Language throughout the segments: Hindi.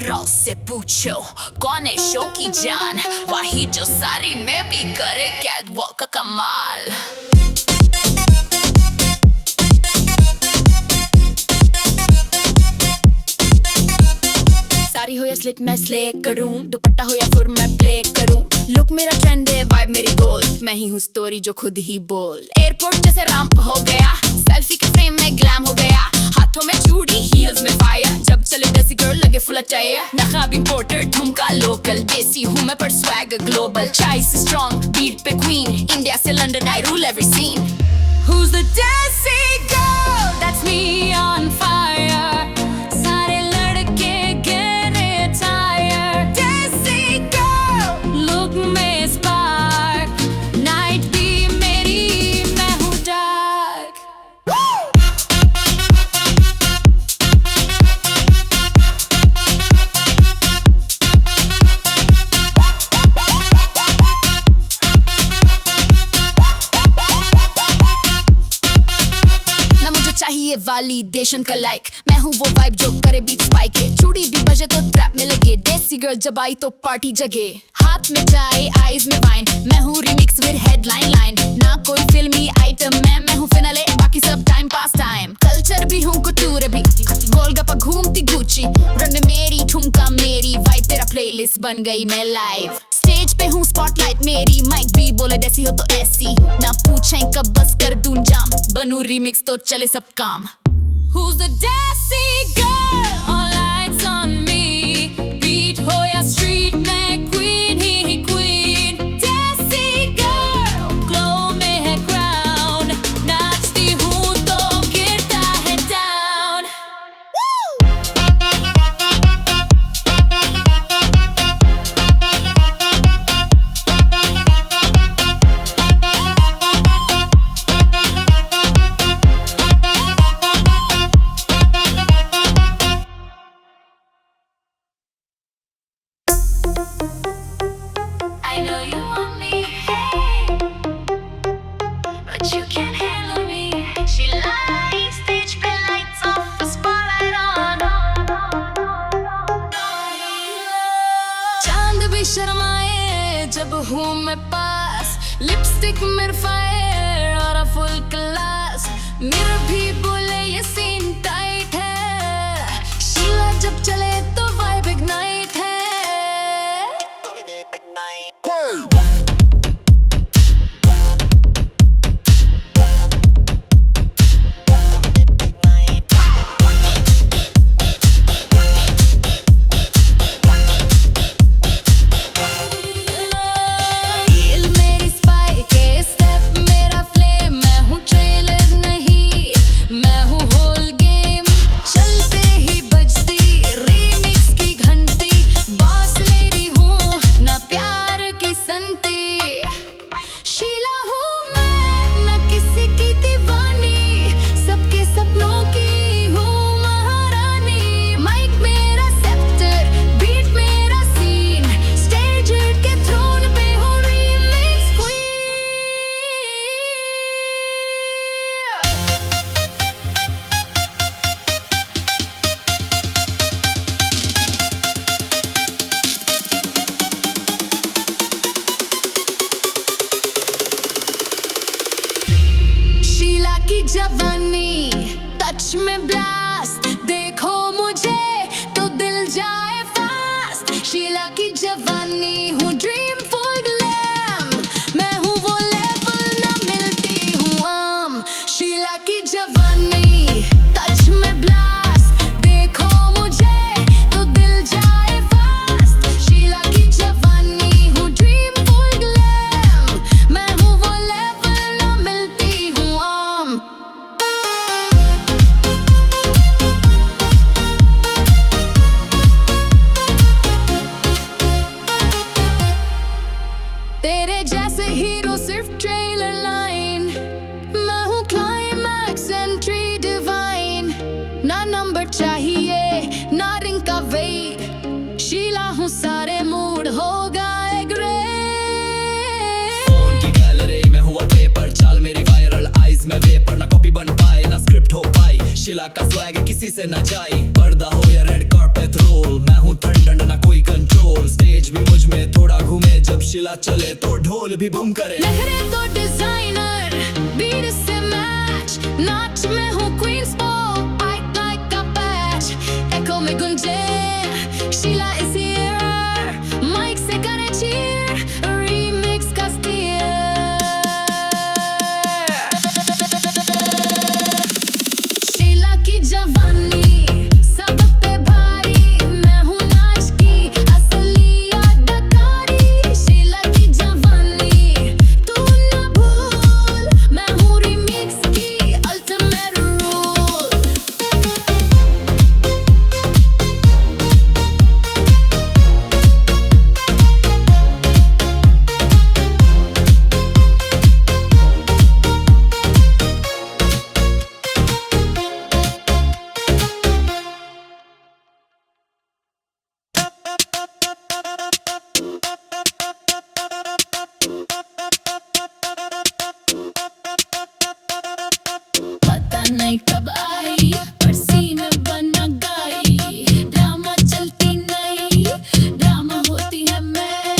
रॉ से पूछो कौन है शो की जान, वही जो सारी में भी करे कैटवॉक का कमाल। सारी हो या स्लिट मैं स्ले करूं, दुपट्टा हो या फिर मैं प्ले करूं, लुक मेरा ट्रेंड है, वाइब मेरी गोल, मैं ही हूँ स्टोरी जो खुद ही बोल। एयरपोर्ट जैसे रैंप हो गया, सेल्फी के फ्रेम में ग्लैम हो गया, हाथों में चूड़ी हील्स में फायर, जब चले देसी गर्ल लगे फुल अटायर। नकाब इंपोर्टेड ठुमका लोकल, देसी हूँ मैं पर स्वैग ग्लोबल, चाय से स्ट्रॉन्ग बीट पे क्वीन, इंडिया से London I rule every scene. Who's the desi girl? That's me on fire. सारे लड़के get tired. Desi girl, look में spark, night भी मेरी, मैं हूँ dark. चाहिए वैलिडेशन का लाइक, मैं हूँ वो वाइब जो करे बीट स्पाइक है, चूड़ी भी बजे तो ट्रैप में लगे, देसी गर्ल जब आई तो पार्टी जगे, हाथ में चाय आईज में वाइन, मैं हूँ रिमिक्स विद हेडलाइन लाइन, ना कोई फिल्मी आइटम मैं हूँ फिनाले, बाकी सब टाइम पास टाइम, कल्चर भी हूँ कुटूर भी, गोलगप्पा घूमती गुच्ची, रन मेरी ठुमका मेरी, वाइब तेरा प्लेलिस्ट बन गई मैं लाइव, स्टेज पे हूँ स्पॉटलाइट मेरी, माइक भी बोले देसी हो तो ऐसी, ना पूछें कब बस कर दूं जाम, बनूं रिमिक्स तो चले सब काम। Who's the desi girl? All lights on me, beat हो या street में queen ही queen, desi girl, glow में है crown, नाचती हूँ तो गिरता है down। I know you want me, but you can't handle me. She likes stage पे lights off, the spotlight on. चांद भी शर्माए जब हूँ मैं पास, लिपस्टिक मेरे फायर और a full class, मेरा भी बोले ये सीन टाइट है, शीला जब चले तो वाइब इग्नाइट है। जवानी टच में ब्लास्ट, देखो मुझे तो दिल जाए फास्ट, शीला की जवानी हूँ ड्रीम फुल ग्लैम, मैं हूँ वो लेवल ना मिलती हूँ आम, शीला की जवानी टच में ब्लास्ट, देखो मुझे तो दिल जाए फास्ट, शीला की जवानी हूँ ड्रीम फुल ग्लैम, मैं हूँ वो लेवल ना मिलती हूँ आम। तेरे जैसे हीरो सिर्फ ट्रेलर लाइन, मैं हूँ क्लाइमैक्स एंट्री डिवाइन, ना नंबर चाहिए ना रिंग का वेट, शीला हूँ सारे मूड हो गए ग्रेट। फोन की गैलरी में हुआ पेपर, चाल मेरी वायरल, आइज में वेपर, ना कॉपी बन पाए ना स्क्रिप्ट हो पाई, शीला का स्वैग किसी से ना जाए, पर्दा हो या रेड कार्पेट रोल, मैं हूँ ठंडा शिला चले तो ढोल भी बूम करे। लहरे तो डिजाइनर बीट से मैच, नाच में हूँ क्वींस पॉप, बाइक लाइक का पैच, एको में गुंजे शीला इज हियर, माइक से करे चीयर, रीमिक्स का स्टीयर। शीला की जवानी सब पे भारी, मैं हूँ नाच की असली अदाकारी। शीला की जवानी तू ना भूल, मैं हूँ रीमिक्स की अल्टीमेट रूल। पता नहीं कब आई पर सीन बना गई, ड्रामा चलती नहीं, ड्रामा होती है मैं।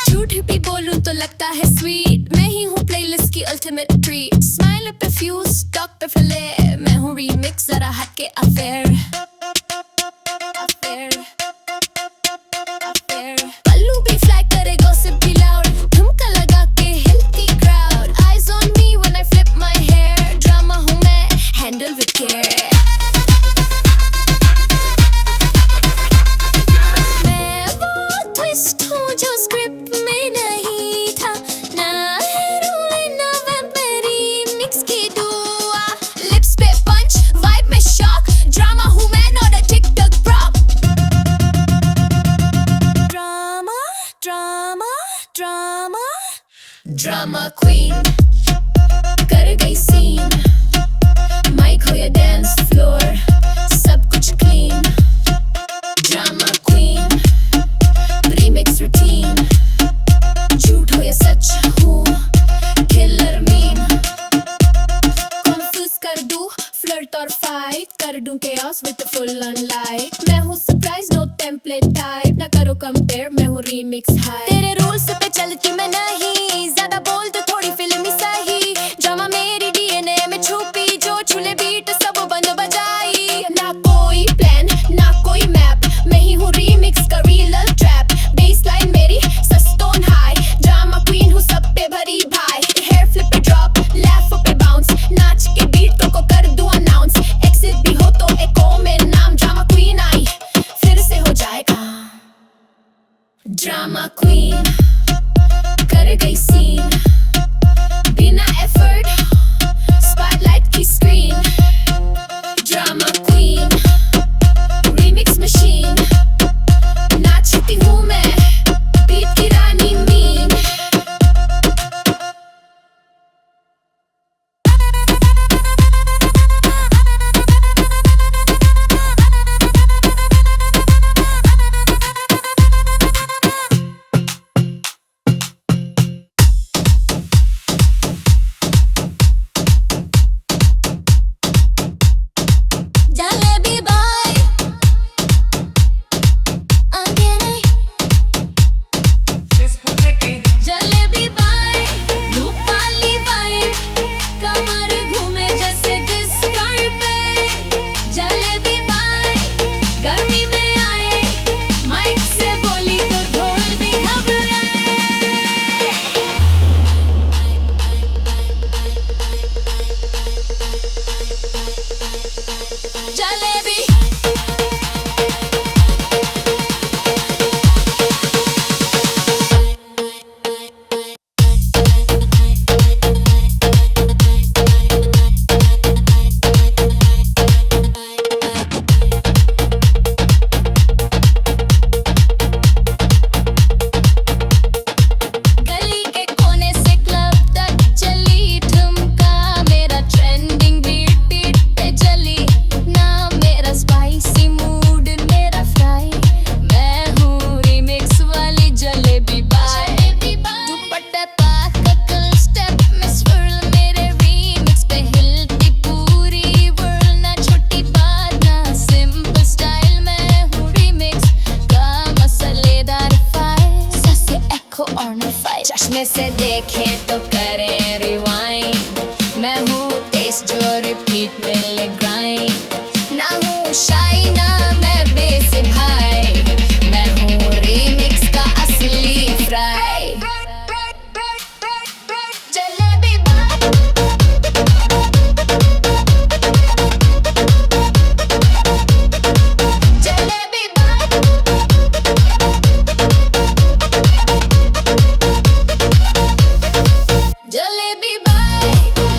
झूठ भी बोलूं तो लगता है स्वीट, मैं ही हूँ प्लेलिस्ट की अल्टीमेट ट्रीट। स्माइल पे फ्यूज, टॉक पे फ्लेयर, मैं हूँ रीमिक्स जरा हट के अफेयर। पल्लू भी फ्लाई करे गॉसिप भी लाउड, ठुमका लगा के हिलती crowd. Eyes on me when I flip my hair, drama हूँ मैं, हैंडल विद केयर। मैं वो ट्विस्ट हूँ जो स्क्रिप्ट में नहीं था, ना हीरोइन ना वैम्पायर, रीमिक्स की दुआ। लिप्स पे पंच, वाइब में शॉक, ड्रामा हूँ मैं, not a TikTok prop. Drama drama drama drama queen कर गई सीन, माइक हो या डांस फ्लोर, सब कुछ clean. Drama queen, remix routine, झूठ हो या सच हूँ, किलर मीम। कंफ्यूज कर दूँ फ्लर्ट और फाइट, कर दूँ chaos with a full on light। मैं हूँ सरप्राइज नो टेम्पलेट टाइप, ना करो कंपेयर, मैं हूँ रीमिक्स हाई। तेरे रूल्स पे चलती मैं नहीं, ज्यादा बोल तो थोड़ी फिल्मी सही। ड्रामा मेरी डीएनए में छुपी, जो छूले बीट सब बंद बजाई। ना कोई प्लान ना कोई मैप, मैं ही हूँ रीमिक्स का रियल ट्रैप। बेसलाइन मेरी सस्टोन हाई, ड्रामा क्वीन हूँ सब पे भरी भाई। हेयर फ्लिप पे ड्रॉप, लैफ पे बाउंस, नाच के बीटों को कर दूँ अनाउंस। एक्सिट भी हो तो एको में नाम, ड्रामा क्वीन आई फिर से हो जाएगा। ड्रामा क्वीन कर गई सीन, बिना एफर्ट स्पॉटलाइट की screen. Drama queen, remix machine, नाचती हूँ मैं, बीट की रानी मीन। बीच में से देखे तो करे रिवाइंड। मैं हूँ तेज जो रिपीट में ले ग्राइंड। ना हूँ शाई ना मैं बेस भाई, मैं हूँ रीमिक्स का असली fry. Jalebi by, jalebi by, jalebi by,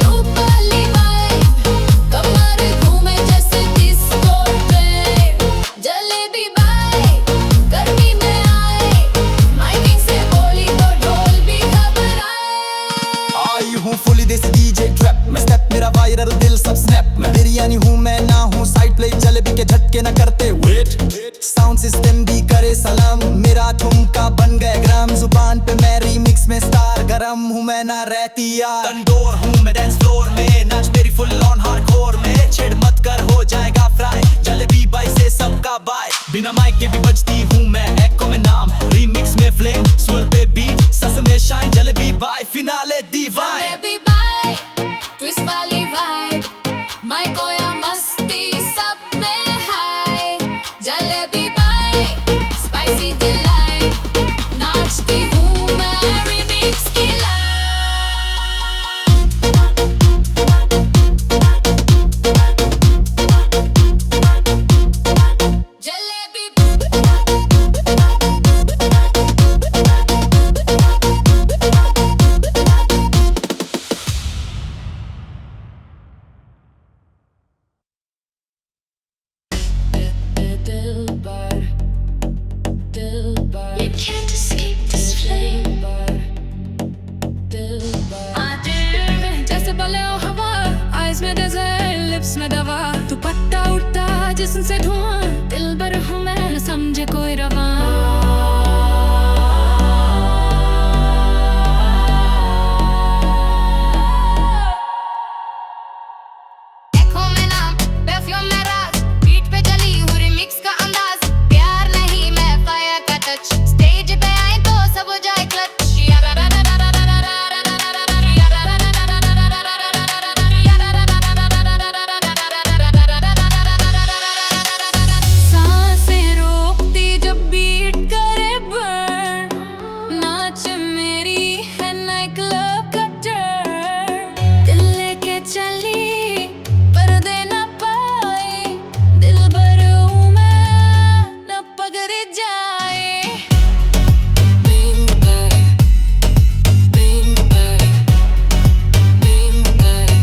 loop वाली वाइब, कमर घूमे जैसे डिस्को ट्रेन। जलेबी बाई, गर्मी में आए, माइकिंग से बोली तो ढोल भी घबराए। आई हूँ फुली देसी डीजे ट्रैप में, स्टेप मेरा वायरल दिल सब स्नैप में। बिरयानी हूँ मैं ना हूँ साइड प्ले, जलेबी के झटके ना करते वेट। साउंड सिस्टम भी करे सलाम, मेरा ठुमका बन गए ग्राम। जुबान पे मैं रीमिक्स में स्टार, गरम हूँ मैं ना रहती यार। तंदूर हूँ मैं डांस फ्लोर में, नाच मेरी फुल ऑन हार्डकोर में। छेड़ मत कर हो जाएगा फ्राई, जलेबी बाई से सबका बाय। बिना माइक के भी बजती हूँ मैं, एको में नाम, रीमिक्स में फ्लेम, स्वर पे बीट, सस में शाइन। जलेबी बाई फिनाले दीवार। जलेबी बाई, ट्विस्ट वाली वाइब, माइक या मस्ती सब में हाय। जलेबी बाई, स्पाइसी डिलाइट, नाचती हूँ मैं रीमिक्स की line. Jalebi You can't escape this flame. जैसे बले ओ हवा, eyes में desert, lips में दवा। तू पत्ता उड़ता जिस्म से धुआं, दिल भर हूँ मैं न समझे कोई रवां। देखो मैं नाम, perfume में राज, beat पे चली हूँ remix का अंदाज। प्यार नहीं मैं fire का touch, stage पे आए तो सब हो जाए clutch। सांसें रोकती जब beat करे burn, नाच मेरी है night club का turn। दिल लेके चली पर्दे न पाए, दिल भर हूँ मैं न पकड़ जाए। Bing bang, bing bang, bing bang,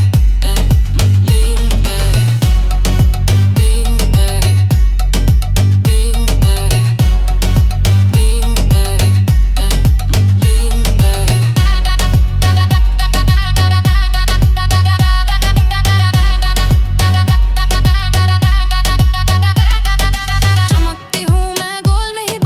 bing bang, bing bang, bing bang, bing चमकती हूँ मैं गोल में ही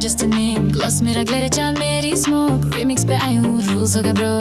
I'm just a name. Gloss मेरा glitter चाल मेरी smoke. Remix पे आई हूँ rules होगा bro.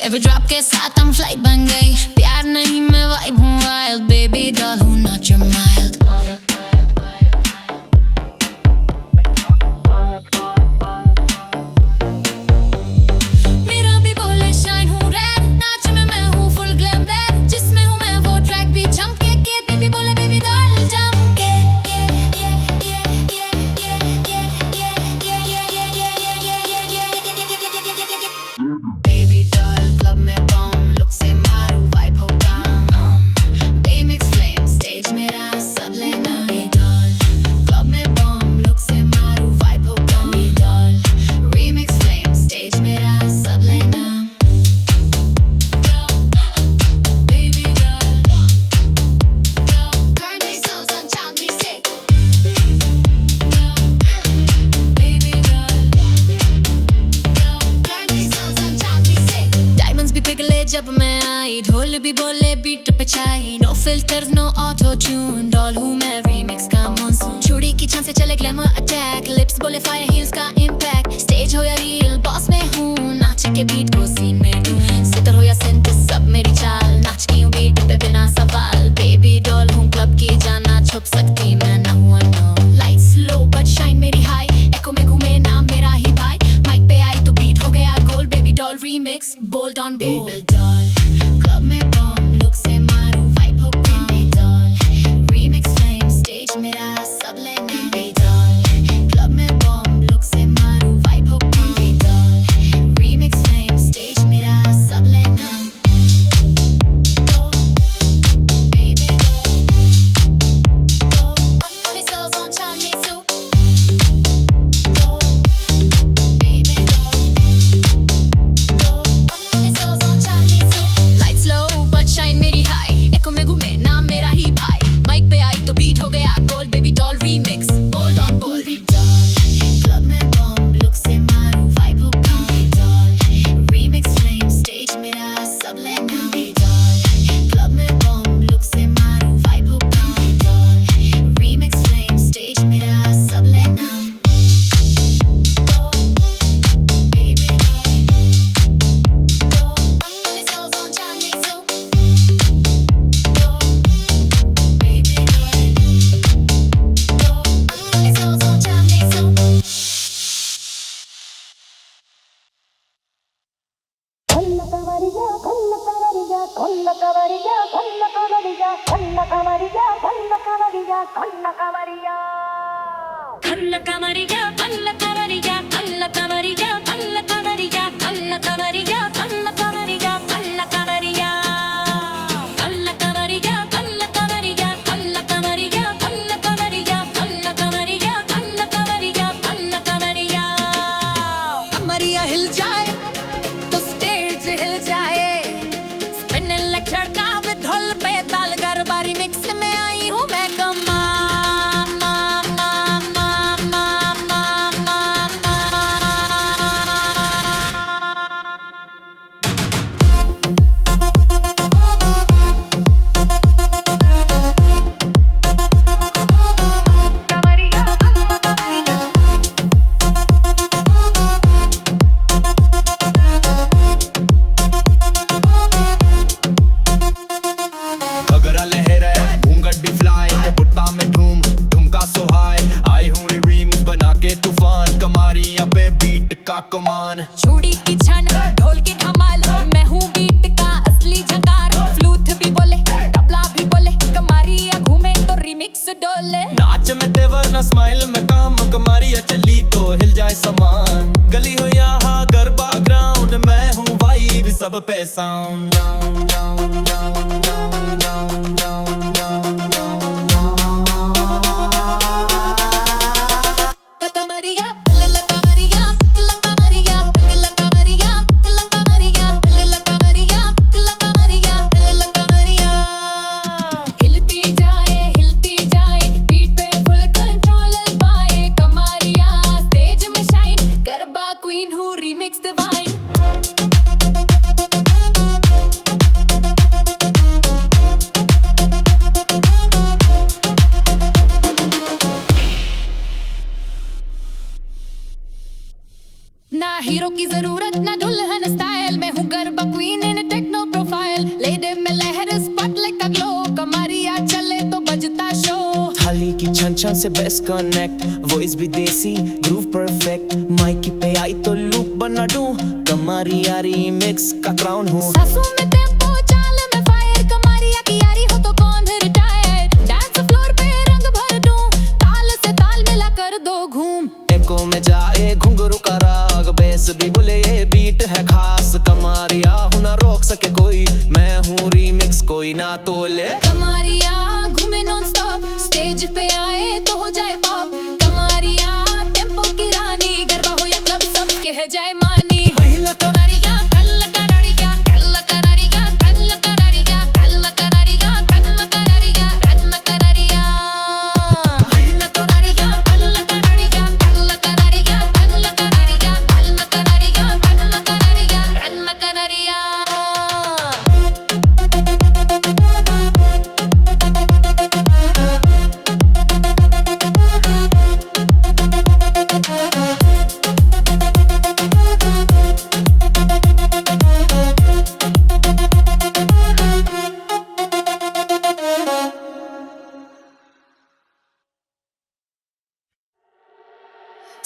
Every drop के साथ हम flight बन गई. प्यार नहीं मैं vibe हूँ wild. Baby doll हूँ not your mild. मेरा भी बोले shine हूँ red. नाच में मैं हूँ full glam red. जिसमें हूँ मैं वो track भी चमके के. Baby बोले baby doll चमके. Baby doll club में bomb look से मारू vibe होगा. Remix flame stage मेरा सब लेना. Baby doll club में bomb look से मारू vibe होगा. Baby doll remix flame stage मेरा सब लेना. Baby doll Currently souls on child music. Baby doll Currently souls on child music. Diamonds भी पिघले जब मैं आई. ढोल भी बोले beat पे छाई. No filters no auto tune. Doll हूँ मैं remix का monsoon. चूड़ी की छान से चले glamour attack. Lips बोले fire heels का impact. Stage हो या real boss में हूँ. नाच के beat को scene में दूँ. सितर हो या synth सब मेरी चाल. नाच की हूँ beat पे बिना सवाल. Baby doll हूँ club की जाना छुप सकती मैं ना हूँ unknown. Lights low but shine मेरी high. Echo में घूमे नाम मेरा ही भाई. Mic पे आई तो beat हो गया gold. Baby doll remix bold on bold. Baby doll club में bomb look से मारू vibe होगा. Baby doll remix flame stage मेरा सब लेना. Baby doll club में bomb look से मारू vibe होगा. Baby doll remix flame stage मेरा सब लेना. Baby doll अपने souls on Chandni soup. Baby doll अपने souls on Chandni soup. Lights low but shine मेरी high. Echo में घूमे नाम मेरा ही भाई. Mic पे आई तो beat हो गया gold. Baby doll remix bold on bold. Baby doll club में bomb look से मारू vibe होगा. Baby doll remix flame stage मेरा सब लेना. Baby doll club में bomb look से मारू vibe होगा. Baby doll remix flame stage मेरा सब लेना. Baby doll अपने souls on Chandni soup. Baby doll अपने souls on चांदनी सूप. कमरिया हिल जाए तो स्टेज हिल जाए. Spinning like चरखा with ढोल पे ताल. गरबारी मिक्स में आई हूँ मैं कमाल. सब पे sound down down down down down down down ना हीरो की जरूरत ना दुल्हन स्टाइल, मैं हूँ garba queen in techno profile. लेडे में लहर स्पॉटलाइट का ग्लो, कमरिया चले तो बजता शो। थाली की छन छन से बेस्ट कनेक्ट, वॉइस भी देसी ग्रूव परफेक्ट। माइकी पे आई तो लूप बना दूं, कमरिया रीमिक्स का क्राउन हूँ। सासू में टेम्पो चाल में फायर, कमरिया की यारी हो तो कौन रिटायर। डांस फ्लोर पे रंग भर दूं, ताल से ताल मिला कर दो घूम। एको में जाए घुंघरू का राग, बेस भी बोले ये बीट है खास। कमरिया हूँ ना रोक सके कोई, मैं हूँ रीमिक्स कोई ना तोले। कमरिया घूमे नॉन स्टॉप, स्टेज पे आए तो हो जाए पॉप। कमरिया टेम्पो की रानी, गरबा हो या क्लब सबके है जाए मानी। महिला तो कमरिया कल्ला करारिया, कल्ला करारिया, कल्ला करारिया, कल्ला करारिया, कल्ला करारिया, कल्ला करारिया। महिला तो करारिया, कल्ला करारिया, कल्ला करारिया, कल्ला करारिया, कल्ला करारिया, कल्ला करारिया, कल्ला करारिया।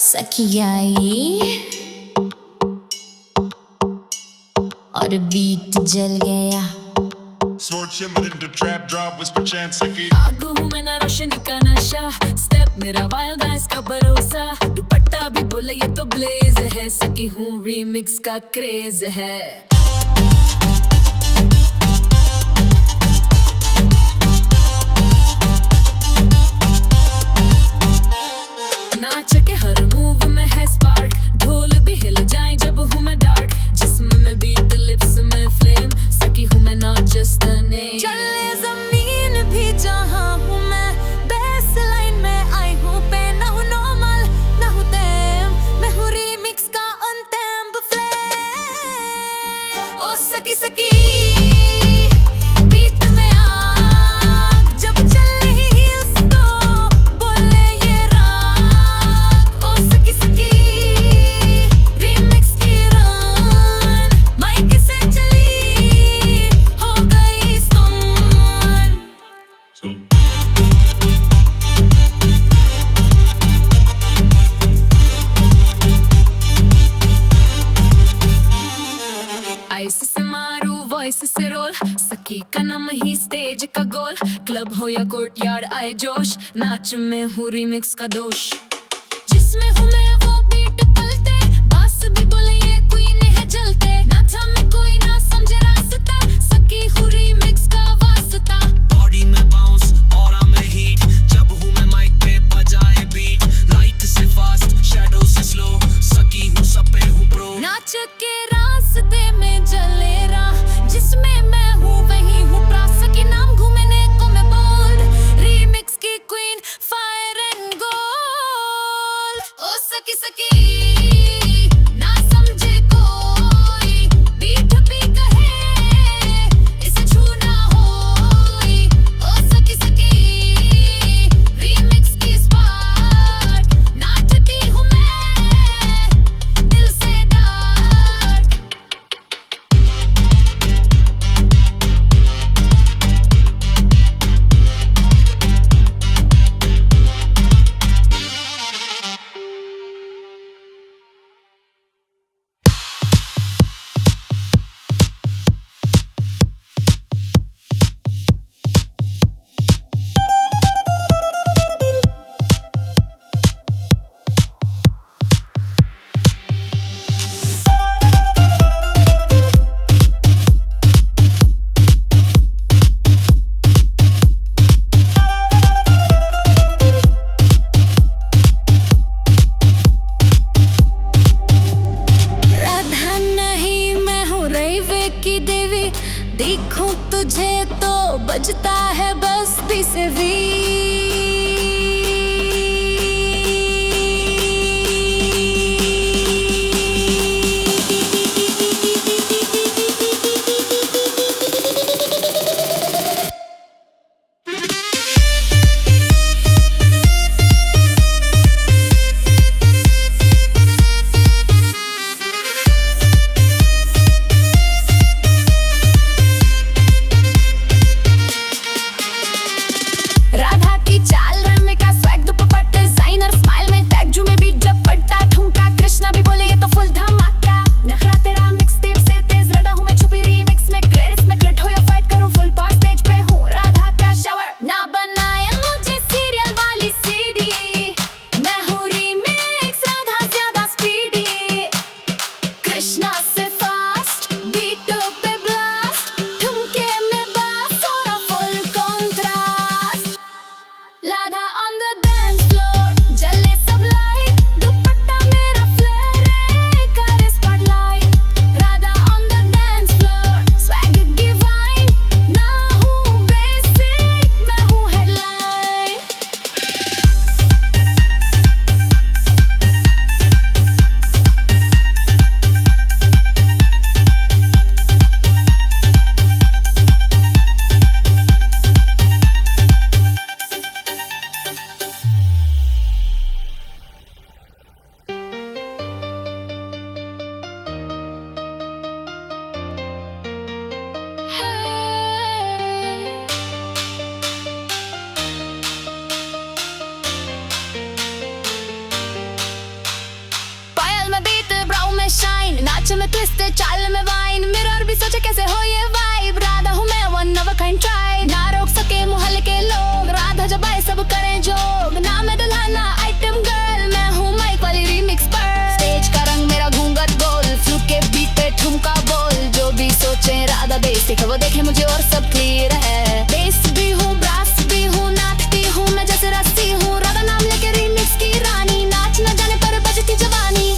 सखियाई और बीट जल गया। Sword shimmered into trap drop, whisper chant saki. आगू हूँ मैं ना रोशनी का नशा, स्टेप मेरा वाइल्ड आइज का भरोसा। दुपट्टा भी बोले ये तो ब्लेज है, सकी हूँ रीमिक्स का क्रेज है। नाच के हर मूव में है स्पार्क, ढोल भी हिल जाए जब हूँ मैं डार्क। जिस्म में बीट, लिप्स में फ्लेम, सकी हूँ मैं नॉट जस्ट अ नेम। चले जमीन भी जहाँ हूँ मैं, बेस लाइन में आई हूँ पे। ना हूँ नॉर्मल ना हूँ टेम, मैं हूँ रीमिक्स का अनटेम्ड फ्लेम। ओ सकी सकी बीट में आग, जब चले हील्स तो बोले ये राग। ओ सकी सकी रीमिक्स की रन, माइक से चली हो गई स्टोन। आइस से मारू वॉइस से रोल, सखी का नाम ही स्टेज का गोल। क्लब हो या कोर्टयार्ड आए जोश, नाच में हूँ रीमिक्स का दोष। जिसमें हूँ मैं वो बीट पलटे, बास भी बोले ये क्वीन है जलते। नाचा में कोई ना समझे रास्ता, सकी हूँ रीमिक्स का वास्ता। बॉडी में बाउंस ऑरा में हीट, जब हूँ मैं माइक पे बजाए बीट। लाइट से फास्ट शैडो से स्लो, सकी हूँ सब पे हूँ प्रो। नाच के रास्ते में जले राह, जिसमें मैं हूँ वही हूँ प्रास। की नाम घूमने को मैं बोल्ड, रीमिक्स की क्वीन फायर एंड गोल्ड। ओ की देवी, देखूं तुझे तो बजता है बस भी। राधा की चाल रन का स्वैग दुपट्टा डिजाइनर स्माइल में टैग जू में भी जब पड़ता ठुमका, कृष्णा भी बोले ये तो फुल धमाका। नखरा तेरा मिक्स टेप से तेज रडा हूँ मैं छुपी रीमिक्स में, ग्रेडिस में क्रिट हो या फाइट करूँ फुल पार स्टेज पे हूँ राधा का शावर। ना बनाया मुझे सीरियल वाली सीडी, मैं हूँ रीमिक्स राधा ज्यादा स्पीडी। कृष्णा से फास्ट बीटो पे ब्लास्ट, ठुमके में बास और full contrast. Radha on the dance floor, जले सब लाइट, दुपट्टा मेरा फ्लेयर है, करे spotlight. Radha on the dance floor, swag divine, ना हूँ basic, मैं हूँ headline। पायल में बीट ब्राउ में शाइन, नाच में ट्विस्ट चाल में वाइन, मिरर भी सोचे कैसे हो ये वाइब। राधा हूँ मैं one of a kind try, ना रोक सके मोहल्ले के लोग, राधा जब आए सब करें जोग। ना मैं दुल्हना आइटम गर्ल, मैं हूँ माइक वाली रीमिक्स पर। स्टेज का रंग मेरा घूंघट गोल, फ्लूक के बीट पे ठुमका बोल, जो भी सोचे राधा बेसिक वो देखे मुझे और सब क्लियर है। बेस भी हूँ ब्रास भी हूँ, नाचती हूँ मैं जैसे रस्सी हूँ, राधा नाम लेके रीमिक्स की रानी, नाच न जाने पर बजती जवानी।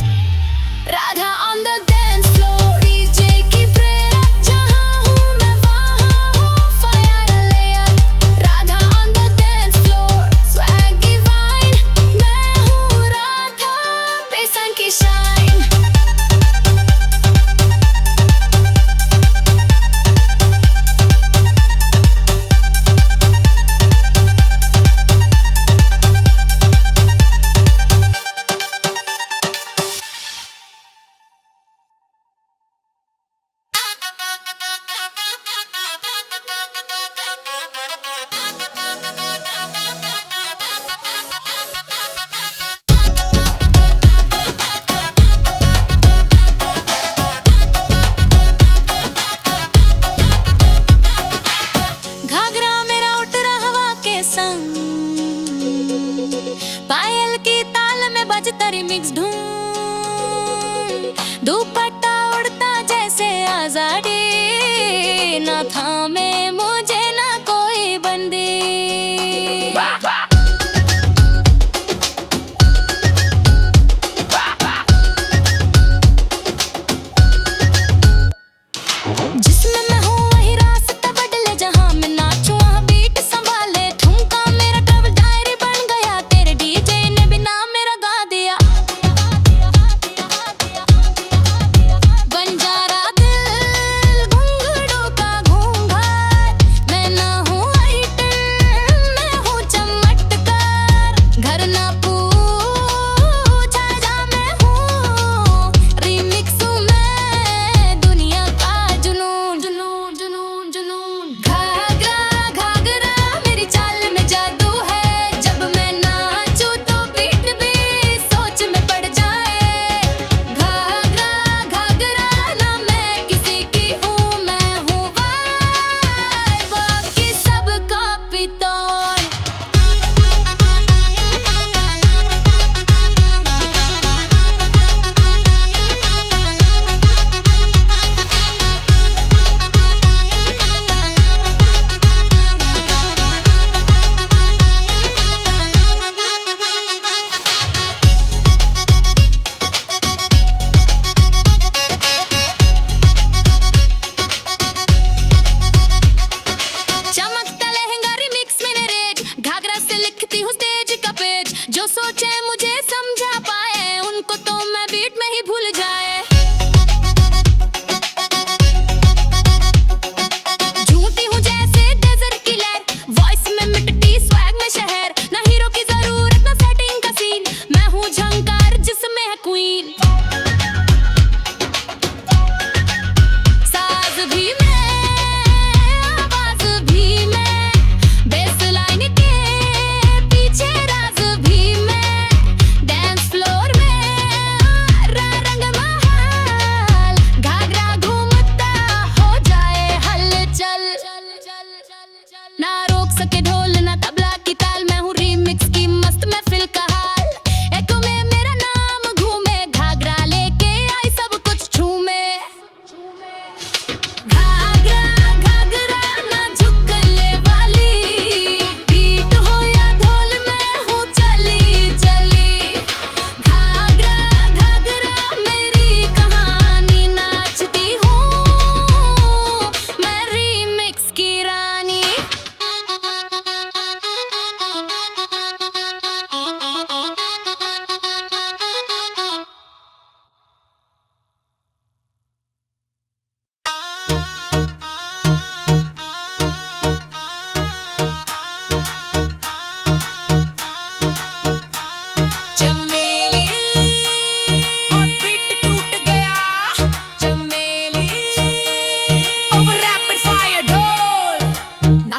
Radha on the dance floor, DJ की प्रेरणा, जहाँ हूँ मैं वहाँ हूँ fire layer। Radha on the dance floor, swag divine, मैं हूँ राधा, बेसन की shine।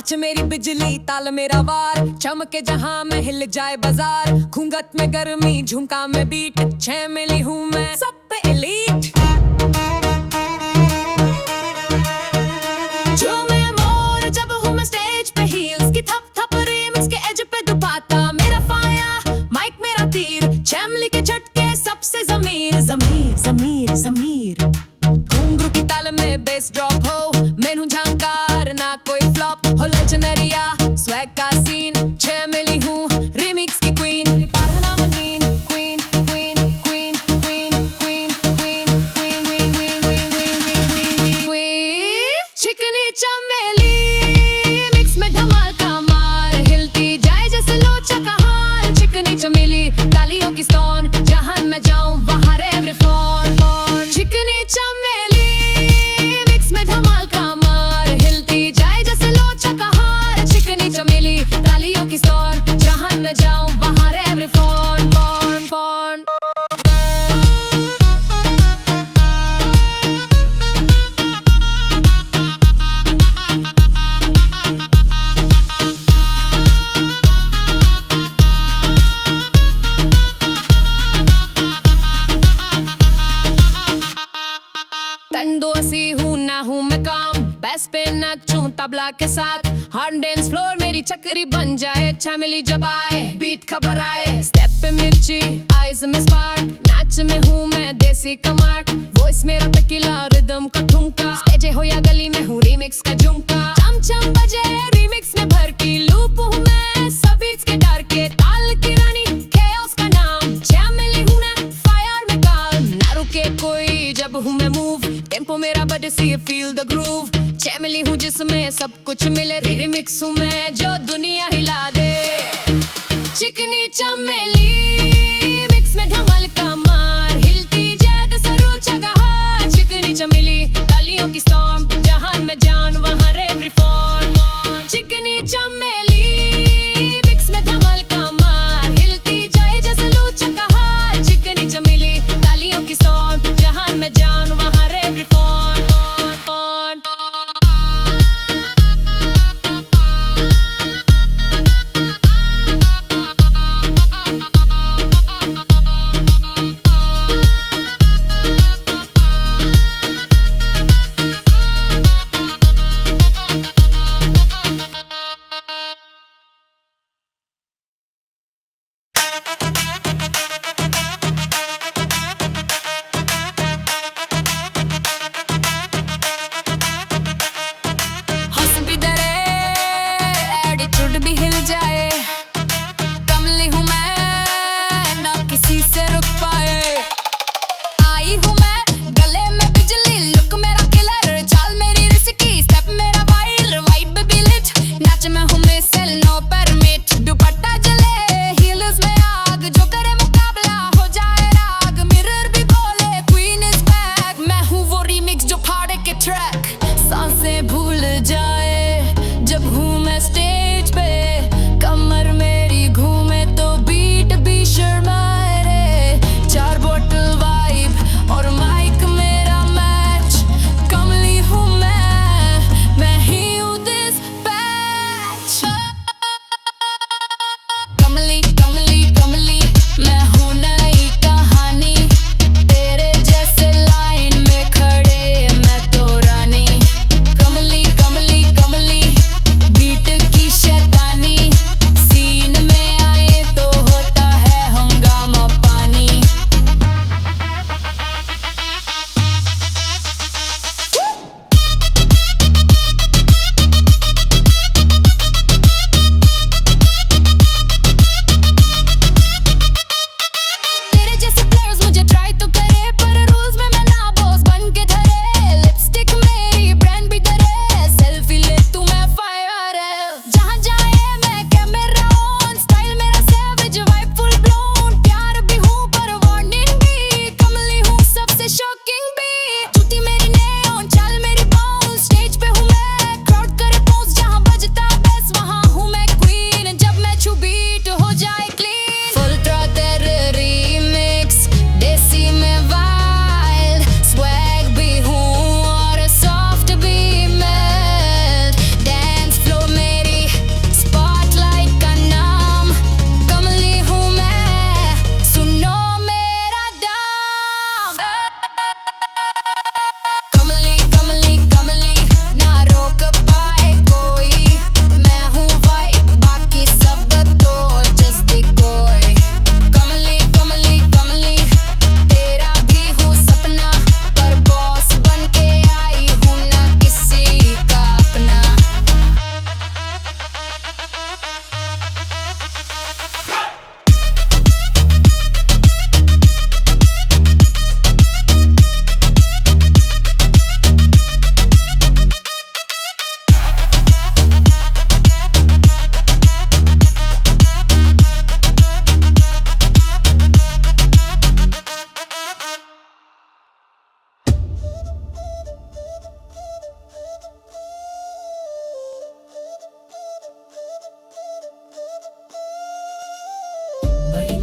नाच मेरी बिजली ताल मेरा वार, चमके जहां में हिल जाए बाजार। घूंघट में गर्मी झुमका में बीट, 6 मिली हूँ मैं सब पे एलीट। जो मैं मोर जब हूँ मैं स्टेज पे, हील्स की थप थप रिमिक्स के एज पे दुपाता मेरा फाया, माइक मेरा तीर, चैमली के झटके सबसे जमीर जमीर जमीर जमीर। घुंघरू की ताल में बेस ड्रॉप हो, मैनू झंकार ना कोई फ्लॉप हो। लेजेंडरिया स्वैग का सीन, 6 मिली हूँ रिमिक्स की क्वीन। पालना मनीन queen queen queen queen queen queen queen queen queen. चिकनी चमेली मिक्स में धमाल का मार, हिलती जाए जैसे लोचा का हार। चिकनी चमेली तालियों की स्टोन, जहां मैं जाऊं वहां रे एवरी फोन। चिकनी चमेली मिक्स में धमाल का मार, हिलती जाए जैसे लोचा का हार। चिकनी चमेली तालियों की स्टोन, जहां मैं जाऊं वहां रे एवरी फोन फोन फोन। तंदोसी हूँ ना हूँ मैं काम, बेस पे नाचूं तबला के साथ। हर डांस फ्लोर मेरी चक्री बन जाए, 6 मिली जब आए बीट खबर आए। स्टेप पे मिर्ची आइज में स्पार्क, नाच में हूँ मैं देसी कमाट। वॉइस मेरा टकीला रिदम का ठुमका, स्टेज हो या गली में हूँ रिमिक्स का झुमका। चम चम बजे रिमिक्स में भर की लूप हूँ मैं, सब बीट्स के डर के ताल की रानी, chaos का नाम। 6 मिली हूँ ना फायर में काल, ना रुके कोई जब हूँ मैं मूव। टेम्पो मेरा बड़े सी फील द ग्रूव, 6 मिली हूँ जिसमें सब कुछ मिले। रिमिक्स हूँ मैं जो दुनिया हिला दे। चिकनी चमेली मिक्स में धमाल का मार, हिलती जाए तो सरू चगा हार। चिकनी चमेली तालियों की स्टॉर्म, जहां मैं जान वहां रे एवरी फोन। चिकनी चमेली मिक्स में धमाल का मार, हिलती जाए जैसे लू चगा हार। चिकनी चमेली तालियों की स्टॉर्म, जहां मैं जान वहां रे एवरी फोन।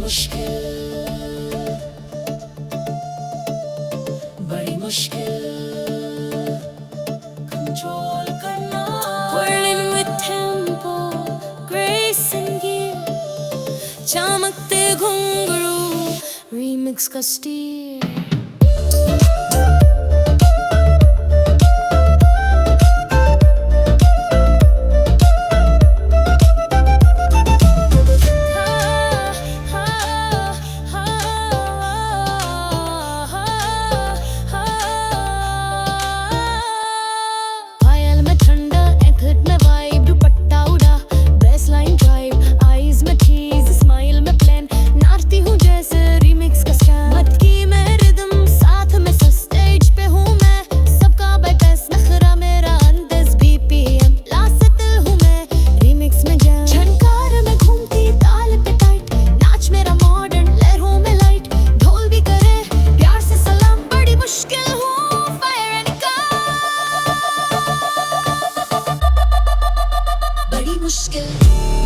मुश्किल, बड़ी मुश्किल कंट्रोल करना। We're living with tempo, grace and gear, चमकते घुंघरू, remix का steer।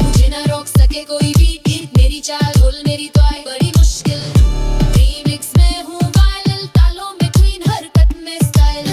मुझे ना रोक सके कोई भी, मेरी चाल बोल मेरी तो आए बड़ी मुश्किल। रीमिक्स में हूँ वायरल, तालों में क्वीन, हरकत में स्टाइल।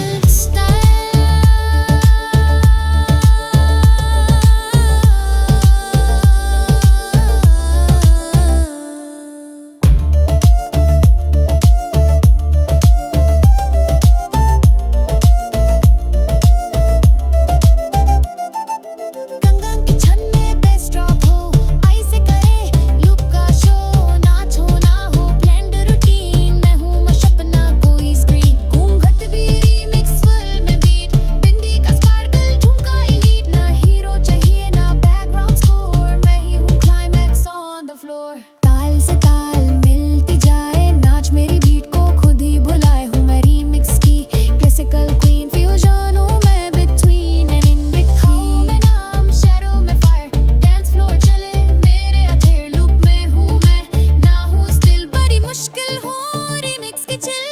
ताल से ताल मिलती जाए, नाच मेरी बीट को खुद ही बुलाए। हूँ मैं रीमिक्स की क्लासिकल क्वीन, फ्यूजन हूँ मैं बिटवीन एंड इन बिटवीन। मैं नाम शैडो में फायर, डांस फ्लोर चले मेरे अथेर। लुक में हूँ मैं, ना हूँ स्टिल, बड़ी मुश्किल हूँ रीमिक्स की चिल।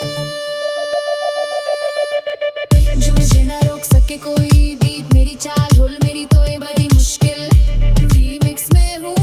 जो मुझे ना रोक सके कोई भी, मेरी चाल होल मेरी तो ये बड़ी मुश्किल। रीमिक्स में हूँ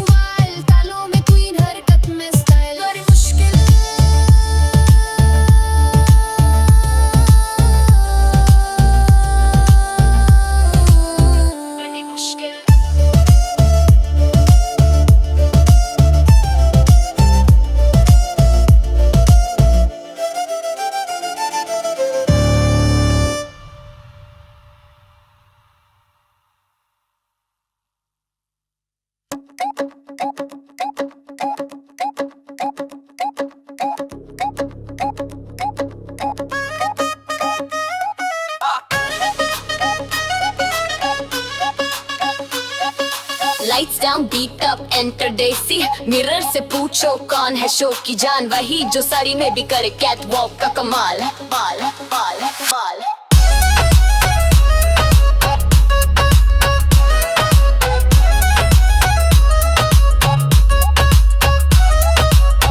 lights down beat up enter desi. Mirror से पूछो कौन है शो की जान, वही जो साड़ी में भी करे कैट वॉक का कमाल। बाल बाल बाल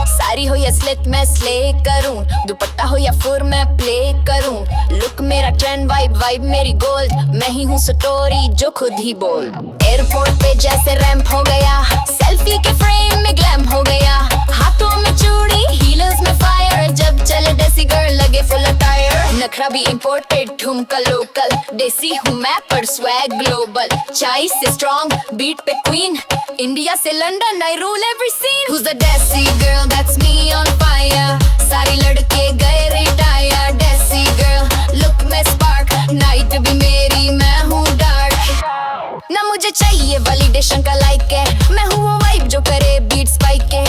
साड़ी हो या स्लिट मैं स्ले करूं, दुपट्टा हो या फुर मैं प्ले करूं। लुक मेरा ट्रेंड, वाइब वाइब मेरी गोल्ड, मैं ही हूँ स्टोरी जो खुद ही बोल। एयरपोर्ट पे जैसे रैंप हो गया, सेल्फी के फ्रेम में ग्लैम हो गया। हाथों में चूड़ी, हीलर्स में फायर, जब चले देसी गर्ल लगे फुल अटायर। नखरा भी इंपोर्टेड, ठुमका लोकल, देसी हूँ मैं पर स्वैग ग्लोबल। चाय से स्ट्रॉन्ग, बीट पे क्वीन, इंडिया से London I rule every scene. Who's the desi girl? That's me on fire. सारे लड़के गए रिटायर। Desi girl, look में spark, नाइट भी मेरी, मैं हूँ डार्क। ना मुझे चाहिए वैलिडेशन का लाइक है, मैं हूँ वो वाइब जो करे बीट स्पाइक के।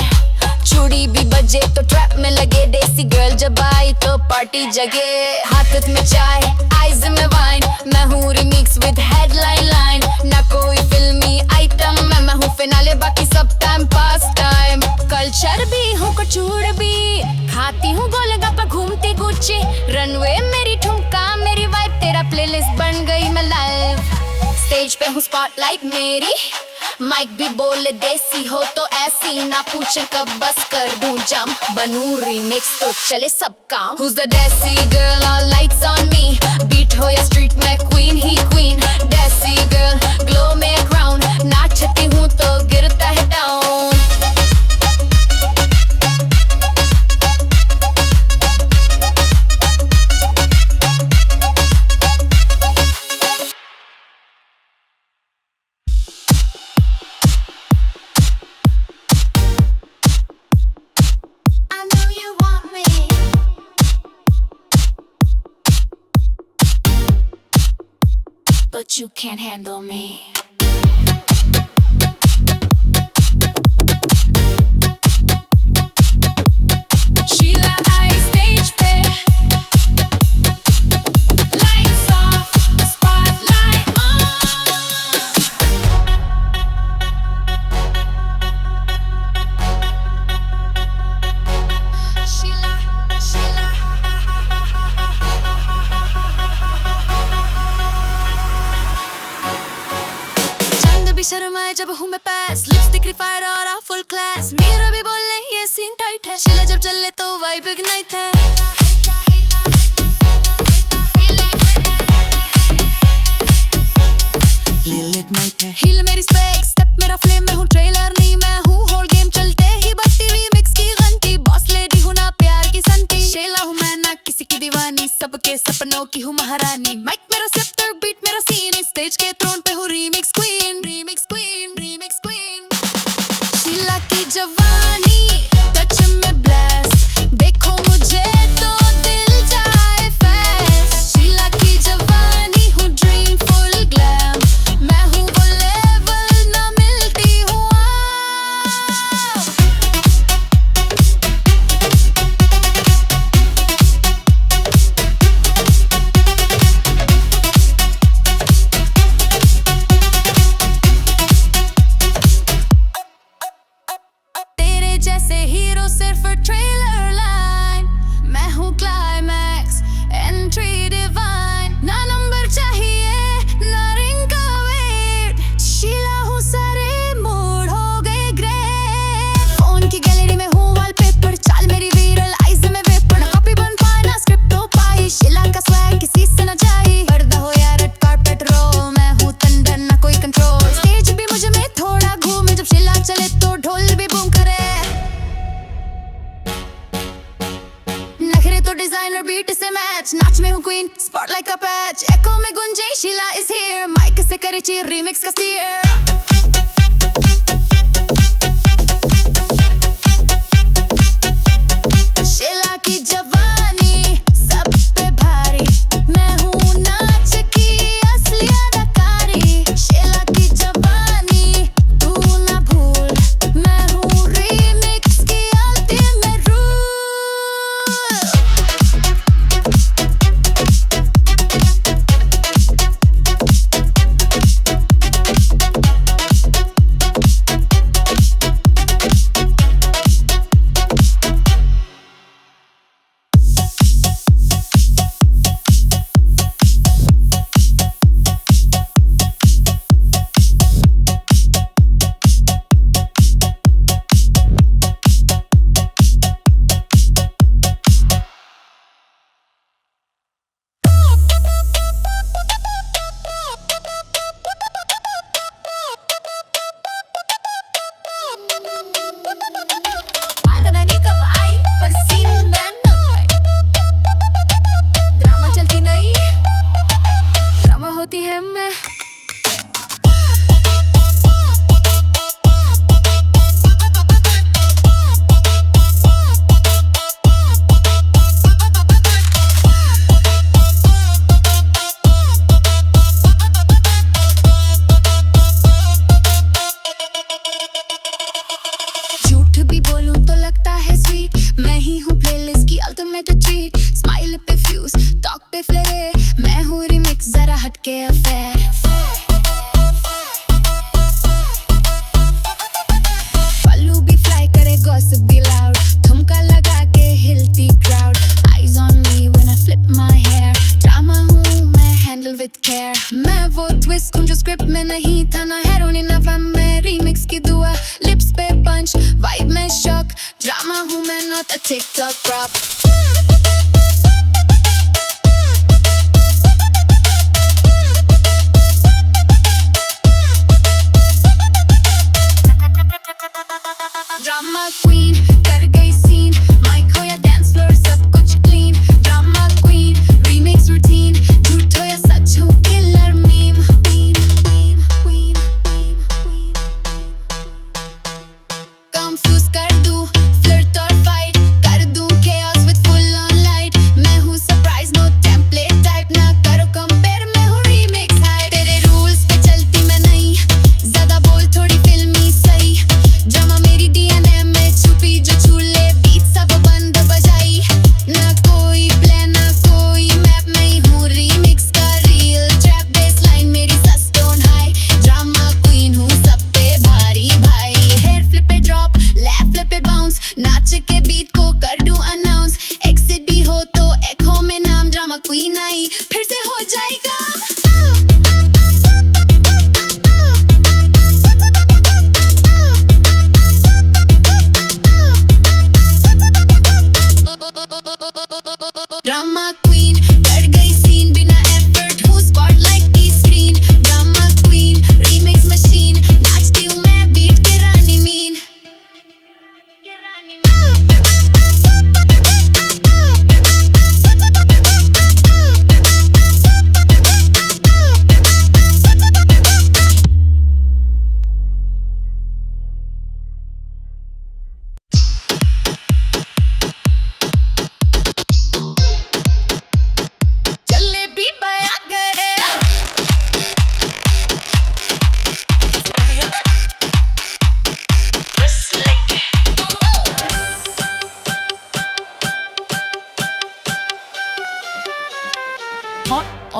चूड़ी भी बजे तो ट्रैप में लगे, देसी गर्ल जब आई तो पार्टी जगे। हाथ में चाय, आइज में वाइन, मैं हूँ रिमिक्स विद हेडलाइन लाइन। ना कोई फिल्मी आइटम, मैं हूँ फिनाले, बाकी सब टाइम पास टाइम। कल्चर भी हूँ कचूड़ भी, खाती हूँ गोलगप्पा, घूमती गुच्ची। रनवे मेरी ठुमका मेरी वाइब, तेरा प्लेलिस्ट बन गई मैं लाइव। स्टेज पे हूँ स्पॉटलाइट मेरी, माइक भी बोले देसी हो तो ऐसी। ना पूछे कब बस कर दूं जम, बनूं रीमिक्स तो चले सब काम। Who's the desi girl? All lights on me, beat हो या स्ट्रीट में क्वीन ही क्वीन। Desi girl, ग्लो में क्राउन, नाचती हूँ तो गिरता है down. but you can't handle me. Sheila Ice stage पे lights off, spotlight on. Sheila, Sheila. चंद भी शर्माए जब हूँ मैं पास, लिपस्टिक रिफायर और आ फुल क्लास। मेरा भी बोले ये सीन टाइट है, शीला जब चले तो वाइब इग्नाइट है। हील मेरी स्पेक, स्टेप मेरा फ्लेम, मैं हूँ ट्रेलर नहीं मैं हूँ होल गेम। चलते ही बत्ती वी मिक्स की घंटी, बॉस लेडी हूँ ना प्यार की संती। शेला हूँ मैं ना किसी की दीवानी, सबके सपनों की हूँ महारानी। माइक मेरा सेप्टर, बीट मेरा सीन, स्टेज के थ्रोन पे हूँ remix queen, remix queen, remix queen. Sheila की जवानी टच में ब्लेस, देखो मुझे तो दिल जाए फैस। शीला की जवानी हूँ ड्रीम फुल ग्लैम, मैं हूँ वो लेवल ना मिलती हूँ। तेरे जैसे हीरो सिर्फ ट्रेलर लाइन, मैं हूँ क्लाइमैक्स एंट्री डिवाइन। ना नंबर चाहिए ना रिंग का वेट, शीला हूँ सारे मूड हो गए ग्रेट। फोन की गैलरी में हूँ वॉलपेपर, चाल मेरी विरल आइज में वेपर। ना कॉपी बन पाए ना स्क्रिप्ट हो पाई, शीला का स्वैग किसी से न जाई। पर्दा हो या रेड कार्पेट रो, मैं हूँ थंडर ना कोई कंट्रोल। स्टेज भी मुझे में थोड़ा घूमे, जब शीला चले तो ढोल भी बूम करे। नखरे तो डिजाइनर बीट से मैच, नाच में हूँ क्वीन स्पॉटलाइट का पैच। एको में गुंजे शीला इज हियर, माइक से करे ची रीमिक्स का स्टीयर। शीला की जवानी सब पे भारी, मैं हूँ नाच की असली अदाकारी। शीला की जवानी तू ना भूल, मैं हूँ रीमिक्स की अल्टीमेट रूल। ड्रामा चलती नहीं, ड्रामा होती है मैं। झूठ भी बोलूं तो लगता है स्वीट, मैं ही हूँ प्लेलिस्ट की अल्टीमेट ट्रीट। स्माइल पे फ्यूज, टॉक पे फ्लेयर, मैं हूँ रिमिक्स जरा हटके अफेयर। पल्लू भी फ्लाई करे, गॉसिप भी लाउड, ठुमका लगा के हिलती crowd. Eyes on me when I flip my hair, drama हूँ मैं हैंडल विद केयर। मैं वो ट्विस्ट हूँ जो स्क्रिप्ट में नहीं था, ना हेरोइन ना फैम में रीमिक्स की दुआ। लिप्स पे पंच, वाइब में शॉक, ड्रामा हूँ मैं not a TikTok prop. Drama queen कर गई सीन, माइक हो या डांस फ्लोर सब कुछ clean. Drama queen remix routine, झूठ हो या सच हूँ killer meme. Queen queen queen queen confuse कर दूँ, फ्लर्ट और फाइट कर दूँ, chaos with full on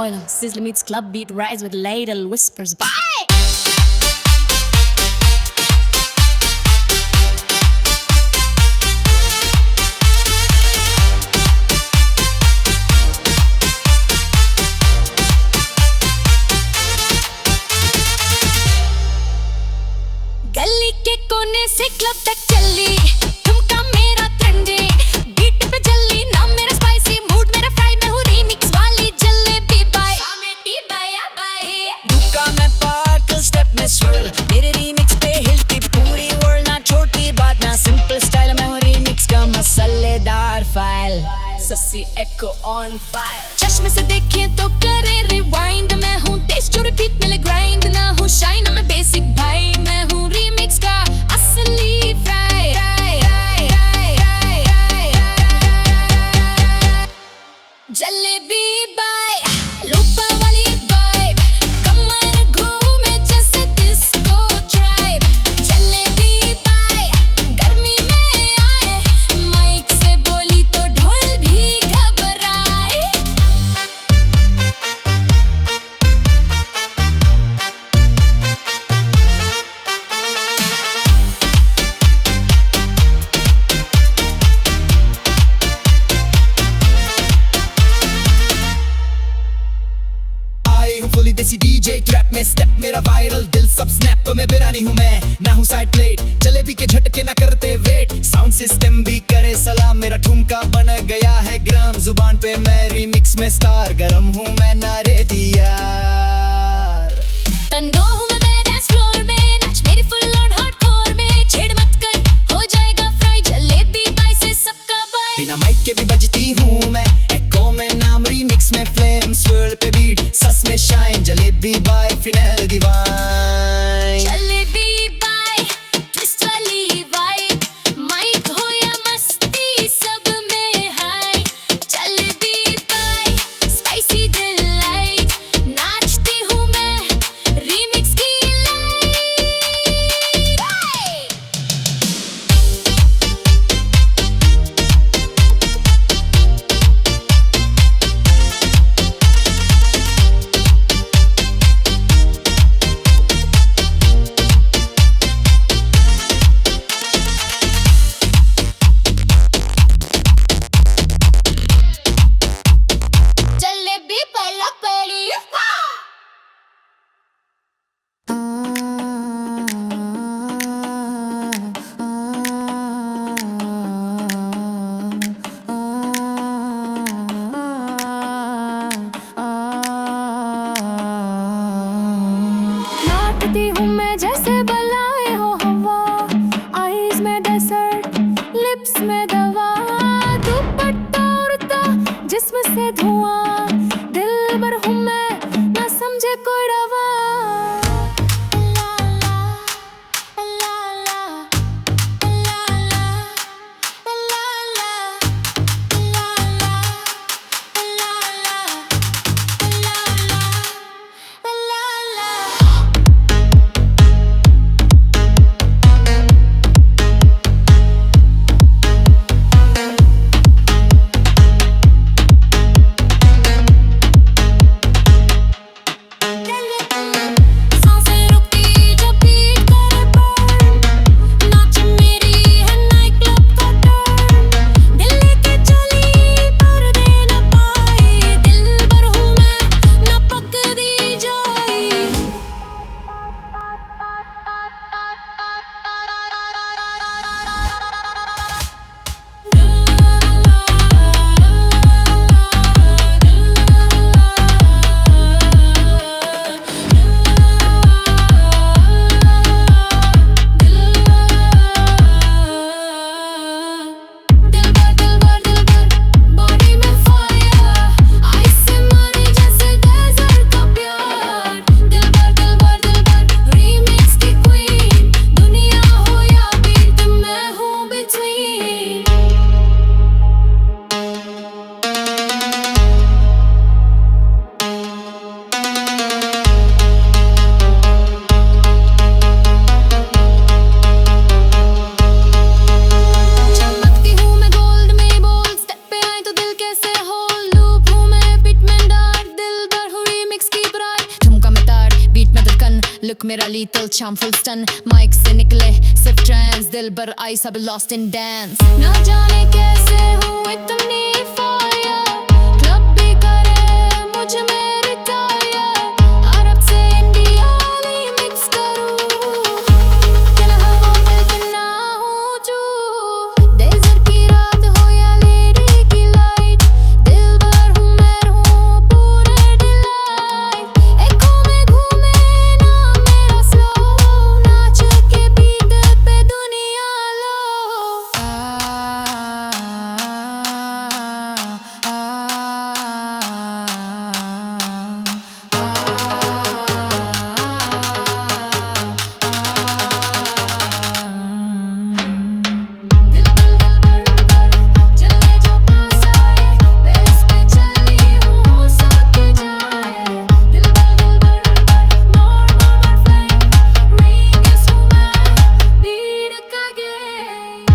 oil. Sizzler meets club beat, rise with ladle whispers. Bye! गली के कोने से क्लब तक चली, ठुमका मेरा ट्रेंडी, बीट पे चली नाम मेरा स्पाइसी, मूड मेरा फ्राई, मैं हूँ रीमिक्स वाली जलेबी बाई, दुक्का मैं पार्क स्टेप में swirl, मेरे रीमिक्स पे हिलती पूरी वर्ल्ड, ना छोटी बात ना सिंपल स्टाइल, मैं हूँ रीमिक्स का मसालेदार file, Shashi echo on fire. चश्मे से देखें तो करे रिवाइंड, मैं हूँ देश जो रिपीट मिले ग्राइंड, ना हूँ शाइन मैं बेसिक भाई, मैं हूँ रीमिक्स का असली फ्राई। जलेबी बाय लोपा वाली वाइब, कमर घूमे जैसे डिस्को ट्राइब। जलेबी बाय गर्मी में आए, माइक से बोली तो ढोल भी घबराए। आई हूँ फुली देसी डीजे ट्रैप में स्टेप मेरा वायरल, दिल सब स्नैप में बिरानी हूँ मैं, ना हूँ साइड प्लेट, जलेबी के झटके ना करते वेट, साउंड सिस्टम भी करे सलाम, मेरा ठुमका बन गया है ग्राम, जुबान पे मैं रीमिक्स में स्टार, गरम हूँ मैं नारे दिया। तंदो हूँ मैं डांस फ्लोर में, नाच मेरी फुल ऑन हार्डकोर में, छेड़ मत कर हो जाएगा फ्राई, जलेबी बाई से सबका बाय। बिना माइक के भी बजती हूँ मैं, एको में नाम रीमिक्स में फ्लेम, स्वर्ल पे बीट सस में shine, jalebi by final divine. Jalebi by twist वाली वाइब, माइक हो या मस्ती सब में high. Jalebi by spicy delight, नाचती हूँ मैं रीमिक्स की लाइट। जलेबी पहला पहली नाचती हूँ मैं जैसे बलाए हो हवा, आईज में डेजर्ट, लिप्स में दवा, दुपट्टा उड़ता जिस्म से धुआं, दिल भर हूँ मैं ना समझे कोई रवा। लुक मेरा little charm full stun mic से निकले सिर्फ ट्रांस दिल भर आई सब लॉस्ट इन डांस ना जाने कैसे हूँ इतनी फायर क्लब भी करे मुझ में रिटायर अरब से इंडिया मिक्स करूँ दिल हवा में बिना हूँ जो डेजर्ट की रात हो या लेडी की लाइट दिल भर हूँ मैं रहूँ पूरे डिलाइट एको में घूमे ना मेरा स्लो नाच के बीट पे दुनिया लो चले जो पास आए बेस पे चली हूँ सबके जाए दिल भर more flame ring is who मैं बीट का game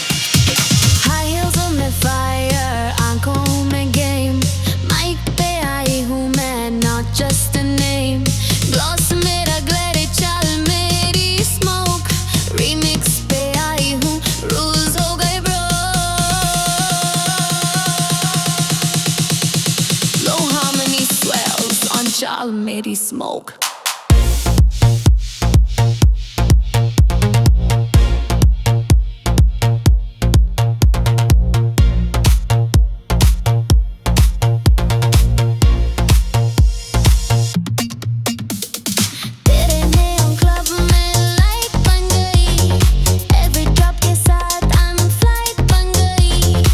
हाई हील्स में फायर आंखों में गेम माइक पे आई हूँ मैं not just a name gloss मेरा ग्लैरी चाल मेरी स्मोक रीमिक्स पे आई हूँ रूल्स हो गए bro low harmony swells on चाल मेरी स्मोक तेरे neon club में लाइट बन गई every drop के साथ I'm flight बन गई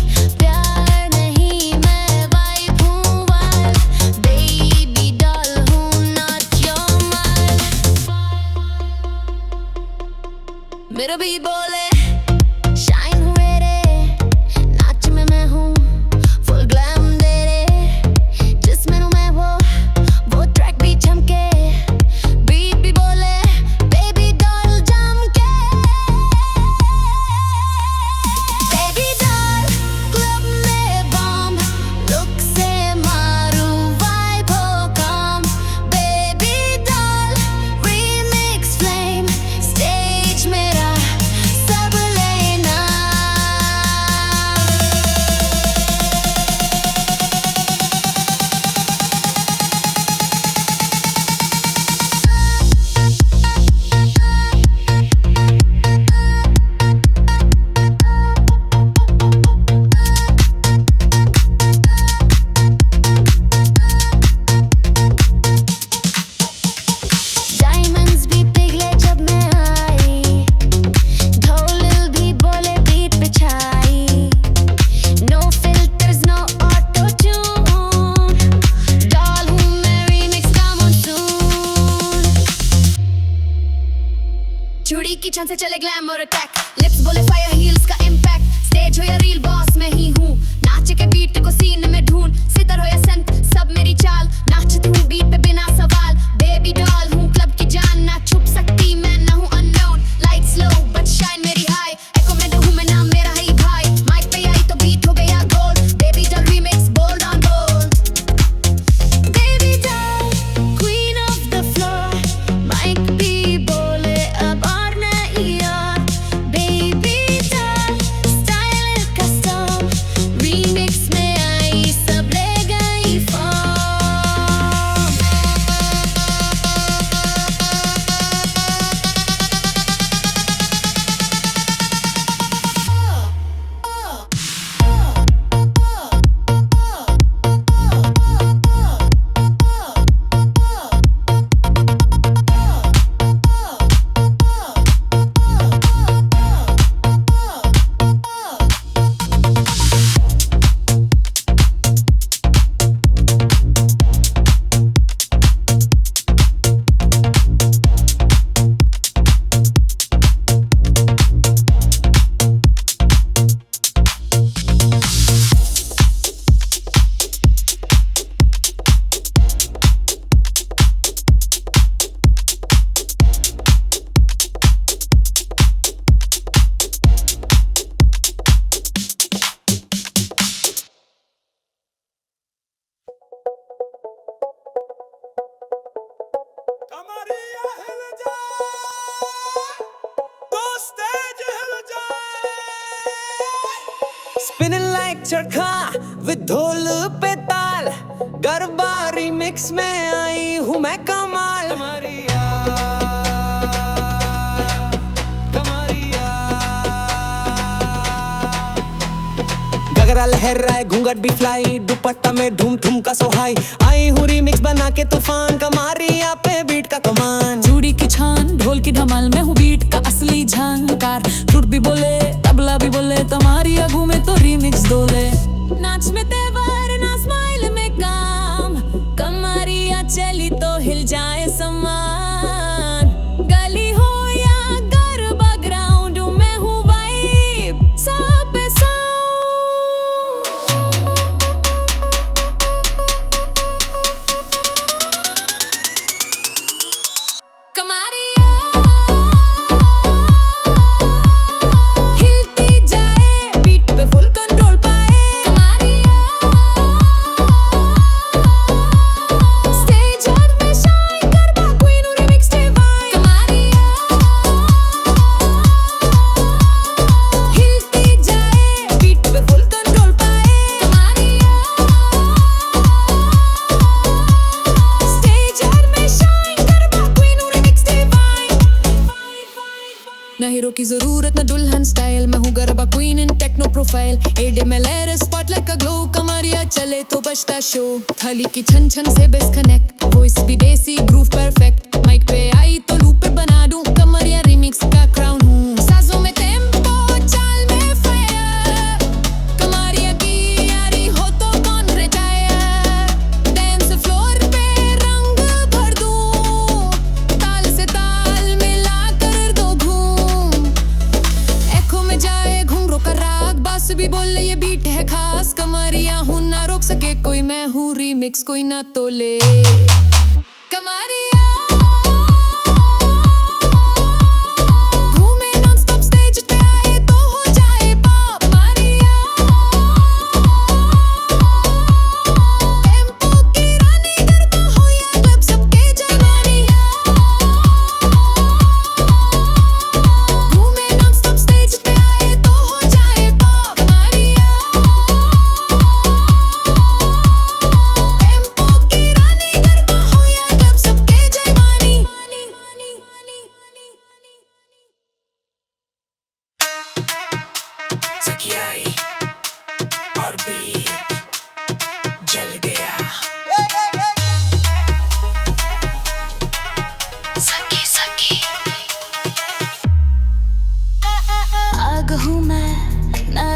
प्यार नहीं मैं vibe हूँ vibe baby doll हूँ not your mind मेरा भी बोले shine हुए रे नाच में मैं हूँ full glam दे रे जिसमें हूँ मैं वो ट्रैक भी चमके बीट भी बोले बेबी डॉल जम के बेबी डॉल क्लब में बॉम्ब लुक से मारू वाइब हो come baby doll remix flame stage मेरा सब लेना डायमंड्स भी पिघले जब मैं आई ढोल भी बोले बीट पे छाई no filters no auto tune doll हूँ मैं रीमिक्स का मानसून चूड़ी की छन से चले ग्लैमर अटैक लिप्स बोले फायर हील्स का इम्पैक्ट स्टेज हो या रील बॉस में ही हूँ नाच के बीट को सीन में ढूंढ सितर हो या संत सब मेरी चाल नाचती हूँ बीट पे बिना सवाल बेबी डॉल हूँ क्लब की जान ना छुप सकती मैं ना हूँ unknown light slow but shine मेरी हाई एको में हूँ मैं नाम मेरा ही भाई माइक पे आई तो बीट हो गया gold baby doll remix bold on bold baby doll queen of the floor mic भी बोले अब और नहीं यार baby doll style custom remix में आई सब ले गई फॉर्म चरखा विद ढोल पे ताल, गरबा रिमिक्स में आई हूँ मैं कमाल। गगरा लहर रहा है, घूंघट भी फ्लाई, दुपट्टा में धूम धूम का सोहाई। आई हूँ रिमिक्स बना के तूफान, कमारिया पे बीट का कमान। चूड़ी की छान ढोल की धमाल, मैं हूँ बीट का असली झंकार। फ्लूट भी बोले तबला भी बोले, तुम्हारी आगू में तो रिमिक्स डोले। नाच में तेवर ना स्माइल में काम, कमारिया चली तो हिल जाए समान। गली हो या गरबा ग्राउंड, मैं हूँ वाइब सब पे साउंड। ना हीरो की जरूरत ना दुल्हन स्टाइल, मैं हूँ garba queen in techno profile. एडे में लहर स्पॉटलाइट का ग्लो, कमरिया चले तो बजता शो। थाली की छन छन से बेस कनेक्ट, वॉइस भी देसी ग्रूव परफेक्ट। माइक पे आई तो लूप पे बना दूं, कमरिया रिमिक्स का क्राउन हूँ। साजों में टेम्पो चाल में फायर, कमरिया की यारी हो तो कौन रिटायर। डांस फ्लोर पे रंग भर दूं, ताल से ताल मिला कर दो घूम। एको में जाए घुंघरू का राग, बास भी बोले ये बीट है खास। कमरिया हूँ ना रोक सके कोई, मैं हूँ रिमिक्स कोई ना तोले। कमरिया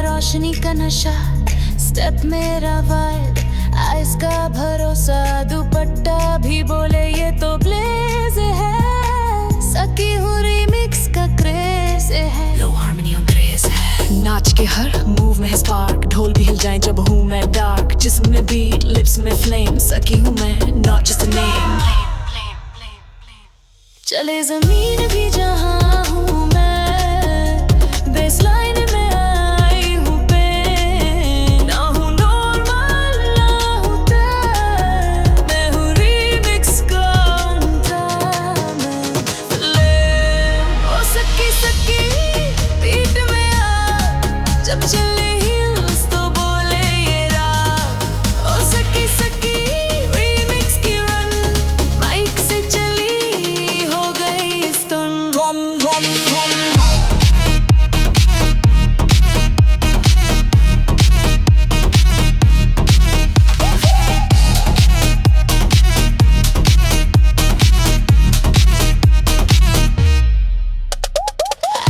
रोशनी का नशा, स्टेप मेरा वाइब, आइस का भरोसा। दुपट्टा भी बोले ये तो ब्लेज है, सकी हूँ रिमिक्स का क्रेज है। लो हार्मनी और क्रेज है, नाच के हर मूव में है स्पार्क। ढोल भी हिल जाए जब हूँ मैं डार्क, जिस्म में बीट लिप्स में फ्लेम। सकी हूँ मैं नॉट जस्ट अ नेम। चले जमीन भी जहाँ हूँ मैं, बेसलाइन में आई हूँ पे। ना हूँ नॉर्मल ना हूँ तय, मैं हूँ रिमिक्स का मैं फ्लेम। ओ सकी सकी बीट में आ, जब चले हिल्स तो बोले ये राग। ओ सकी सकी रिमिक्स की रन, माइक से चली हो गई स्टन।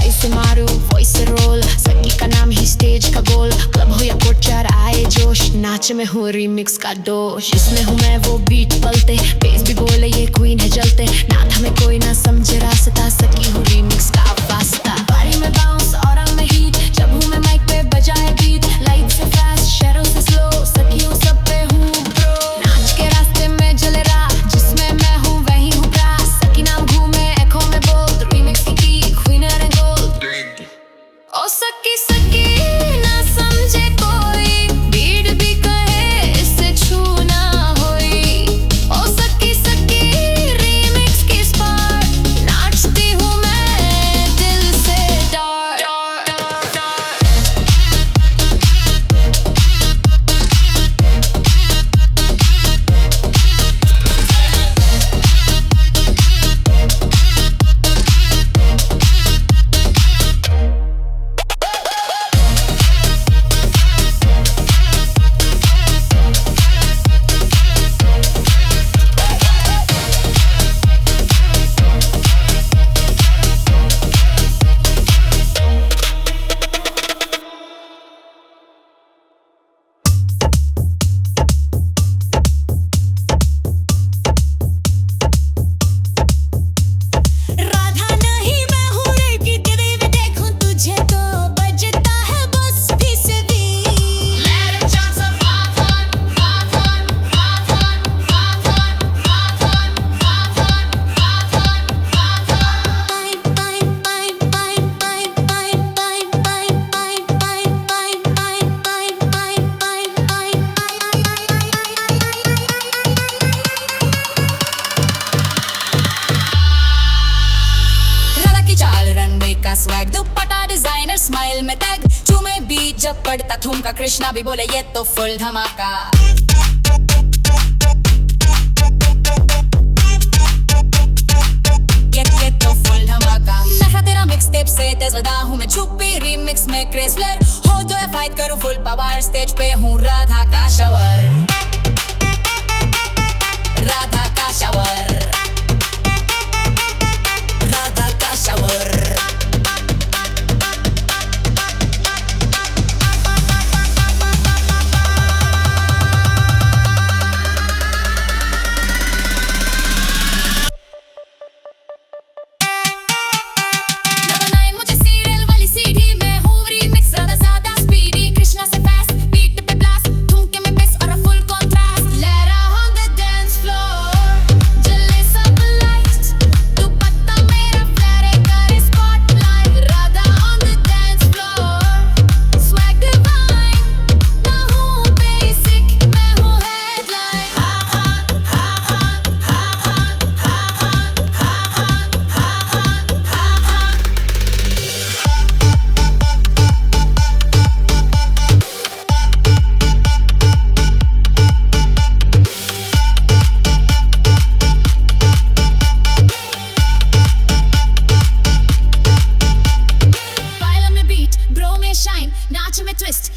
ऐसे मारो वॉइस रोल, सकी का नाम ही स्टेज का गोल। क्लब हो या कोचर आए जोश, नाच में हूँ रिमिक्स का दोष। इसमें हूँ मैं वो बीट पलते, बेस भी बोले ये क्वीन है जलते। ना हमें कोई ना समझे रास्ता, सकी हूँ रिमिक्स का वास्ता। बारी में बाउंस और आंग में हीट, जब हूँ मैं माइक पे बजाए बीट। लाइट से फास्ट शैडो से स्लो, सकी हूँ सब पे हूँ प्रो। नाच के रास्ते में जले राह, जिसमें मैं हूँ वही हूँ ब्रास। सकी नाम घूमे एको में बोल, रिमिक्स की क्वीन एंड गोल्ड। ओ सकी सकी ना समझे कोई, बीट भी कहे इससे छू ना होई। ओ सकी सकी रिमिक्स की स्पार्क, की चाल रनवे का स्वैग दुपट्टा डिजाइनर स्माइल में टैग चूमे बीट जब पड़ता ठुमका कृष्णा भी बोले ये तो फुल धमाका ये तो फुल धमाका नशा तेरा मिक्स टेप से तेज लगा हूँ मैं छुपी रीमिक्स में क्रेसलर हो तो या फाइट करूँ फुल पावर स्टेज पे हूँ राधा का शावर राधा का शावर राधा का शावर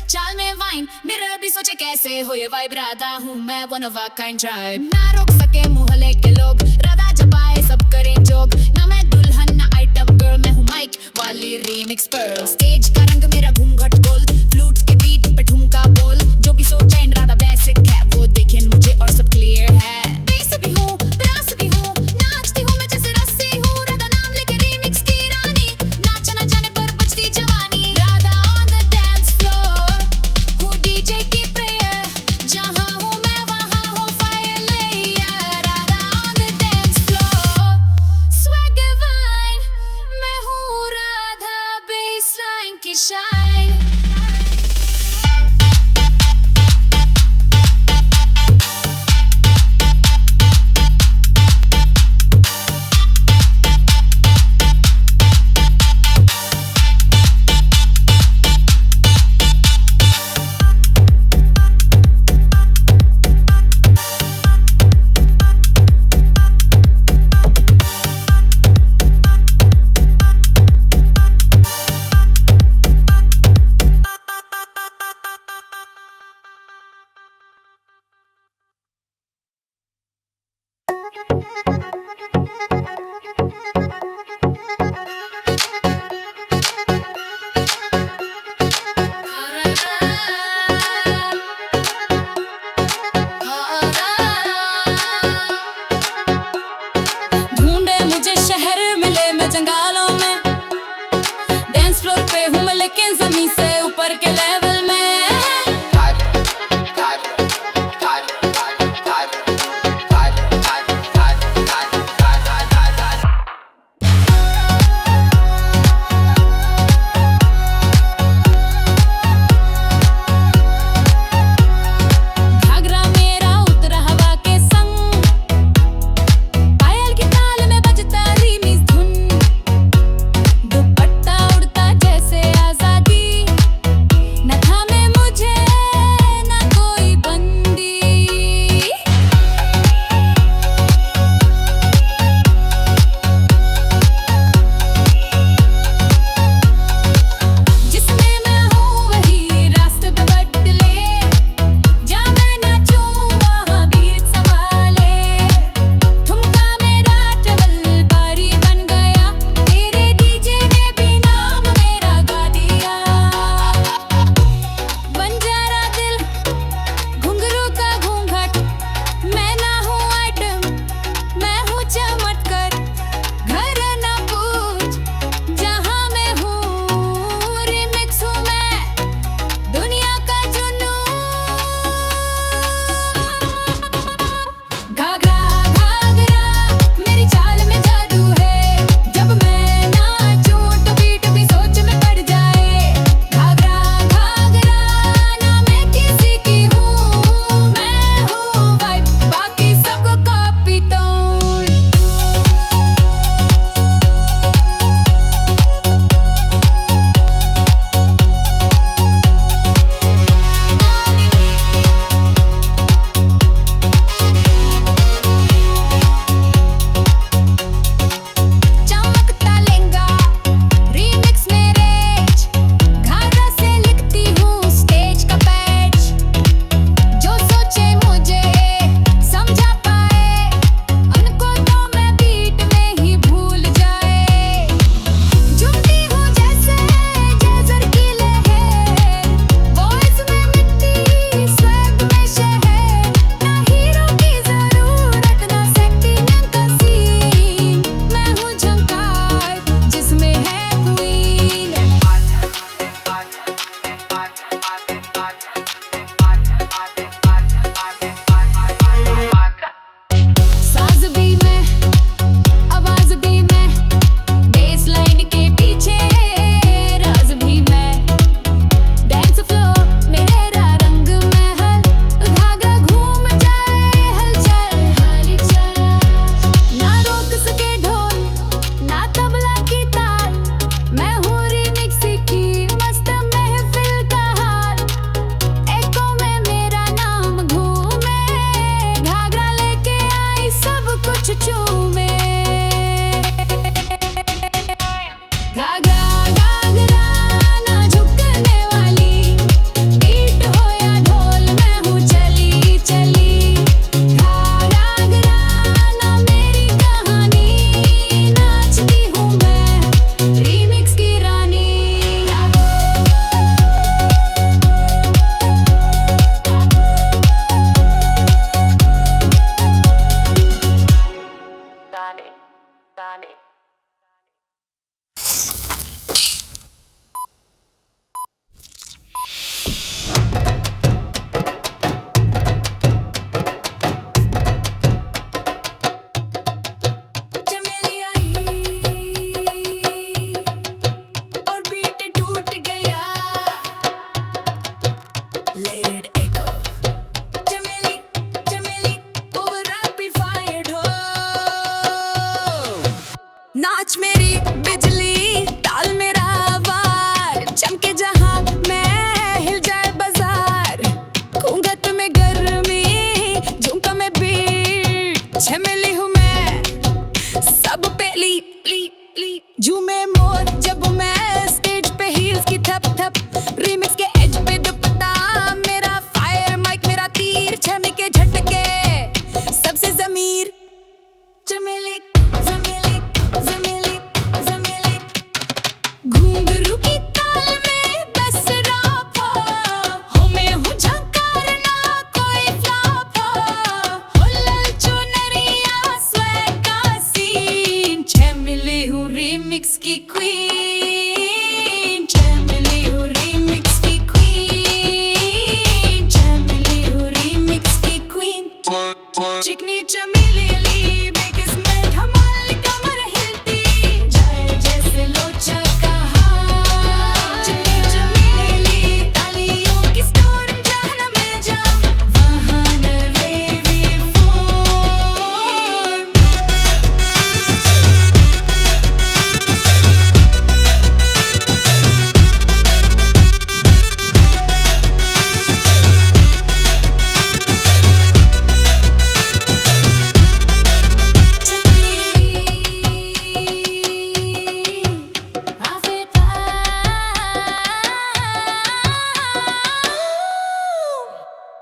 चाल में वाइन मेरा भी सोचे कैसे हो ये वाइब राधा हूँ मैं one of a kind tribe ना रोक सके मोहल्ले के लोग राधा जब आए सब करें जोग ना मैं दुल्हन ना आइटम गर्ल मैं हूँ माइक वाली रीमिक्स पर्ल स्टेज का रंग मेरा घूंघट गोल्ड फ्लूट के बीट पे ठुमका बोल जो भी सोचा इन राधा बेसिक है वो देखें मुझे और सब क्लियर है बेस भी हूँ ब्रास भी हूँ नाचती हूँ मैं जैसे रस्सी हूँ राधा नाम लेके रीमिक्स की रानी नाचा ना जाने पर बचती जवानी Radha on the dance floor हूँ डीजे की प्रेयर जहाँ हूँ मैं वहाँ हूँ fire layer Radha on the dance floor swag मेरी बिजली ताल मेरा वार चमके जहां मैं हिल जाए बाजार घूंघट में गर्मी झुमका में बीट झमेली हूँ मैं सब पे ली झूमे मोर जब मैं स्टेज पे हील्स की थप थप रीमिक्स के एज पे दुपट्टा मेरा फायर माइक मेरा तीर छमी के झटके सबसे ज़मीर चमेली चमेली चमेली चमेली घुंघरू की ताल में बस रॉप हो मैं हूँ झंकार ना कोई फ्लॉप हो लल चुनरिया स्वैग का सीन चमेली हूँ रीमिक्स की क्वीन चमेली हूँ रीमिक्स की क्वीन चमेली हूँ रीमिक्स की क्वीन चिकनी चमेली ली बेकिस्मत हमारी कमर हिलती जाए जैसे लोचा का हाथ चिकनी चमेली ली तालियों की स्टोर जहाँ मैं जाऊँ वहाँ न रेवी फोन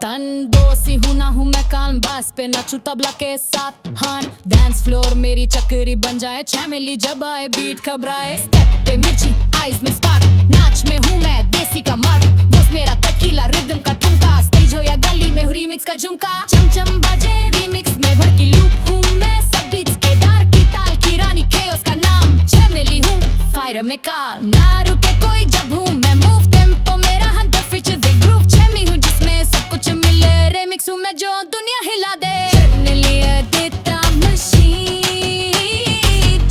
तंदोसी हूँ ना हूँ मैं कान बास पे नाचू तबला के साथ हान डांस फ्लोर मेरी चक्री बन जाए चमेली जब आए बीट घबराए स्टेप पे मिर्ची आईज में स्पार्क नाच में हूँ मैं देसी का मार्क बस मेरा तकीला रिदम का ठुमका स्टेज हो या गली में हूँ रीमिक्स का झुमका चमचम बजे रीमिक्स में भड़की लूप हूँ मैं सब बीट्स के डार की ताल की रानी केओस का नाम चमेली हूँ फायर में कार ना रुके कोई जब हूँ मैं मूव टेम्पो मेरा हंटर फीचर द ग्रूव चमी हूँ जिसमें सब कुछ मिले रिमिक्स हूँ मैं जो दुनिया हिला दे चमेली देता मशीन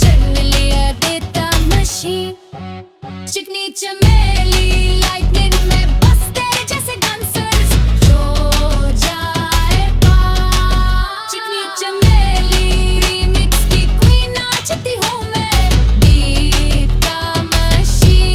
चमेली देता मशीन चिकनी चमेली लाइटनिंग में बस तेरे जैसे डांसर्स जो जाए पार चिकनी चमेली रीमिक्स की क्वीन नाचती हूँ मैं बीट का मशीन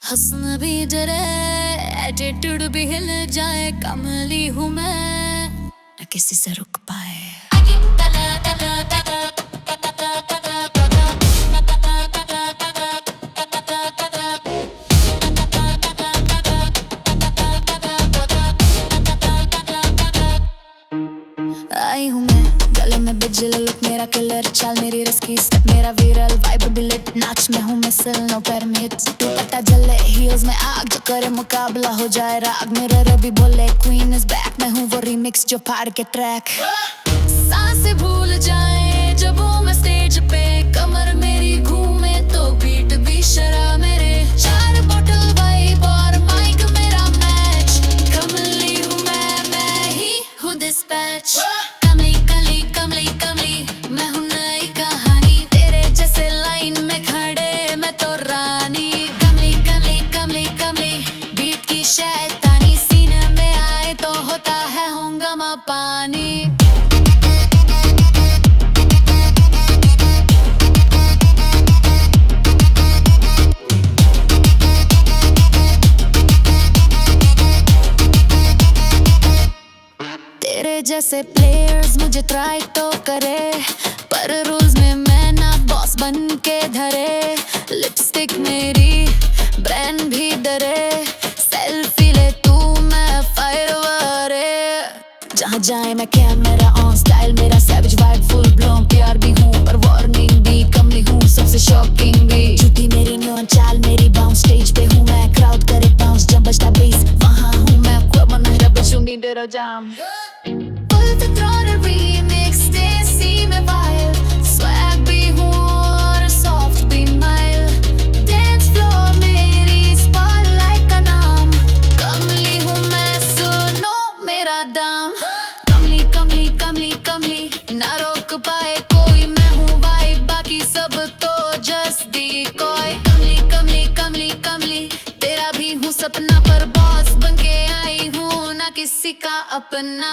हंसना भी डरे एटीट्यूड भी हिल जाए कमली हूँ मैं न किसी से रुक पाए आई हूँ मैं गले में बिजली लुक मेरा किलर चाल मेरी रिस्की स्टेप मेरा विरल वाइब बिलेट नाच में हूँ मिसल नो परमिट्स दुपट्टा जले हील्स में आग जो करे मुकाबला हो जाए राग मेरा रवि बोले क्वीन इज बैक मैं हूँ वो रीमिक्स जो फाड़ के ट्रैक सांसें भूल जाए जब हूँ मैं स्टेज पे कमर मेरी घूमे तो बीट भी शरा मेरे 4 बॉटल वाइब और माइक मेरा मैच कमली हूँ मैं ही हूँ डिस्पैच कमली कमली कमली कमली मैं हूँ नई कहानी तेरे जैसे लाइन में खड़े मैं तो रानी कमली कमली कमली कमली बीट की शैतानी सीने में आए तो होता है हंगामा पानी तेरे जैसे प्लेयर्स मुझे ट्राई तो करे पर रूल्स में मैं ना बॉस बन के धरे लिपस्टिक मेरी ब्रांड भी डरे सेल्फी ले तू मैं फायर वारे जहाँ जाए मैं कैमरा ऑन स्टाइल मेरा सैवेज वाइब फुल ब्लोन प्यार भी हूँ पर वार्निंग भी कमली हूँ सबसे शॉकिंग भी झूठी मेरी नॉन चाल मेरी बाउंस स्टेज पे हूँ मैं क्राउड करे बाउंस जब बजता बेस वहाँ हूँ मैं कोई मना बचूंगी डेरा जाम Pull the throttle remix देसी में वाइल स्वैग भी हूँ और सॉफ्ट भी माइल डांस फ्लोर मेरी स्पॉटलाइट का नाम कमली हूँ मैं सुनो मेरा दाम कमली कमली अपना।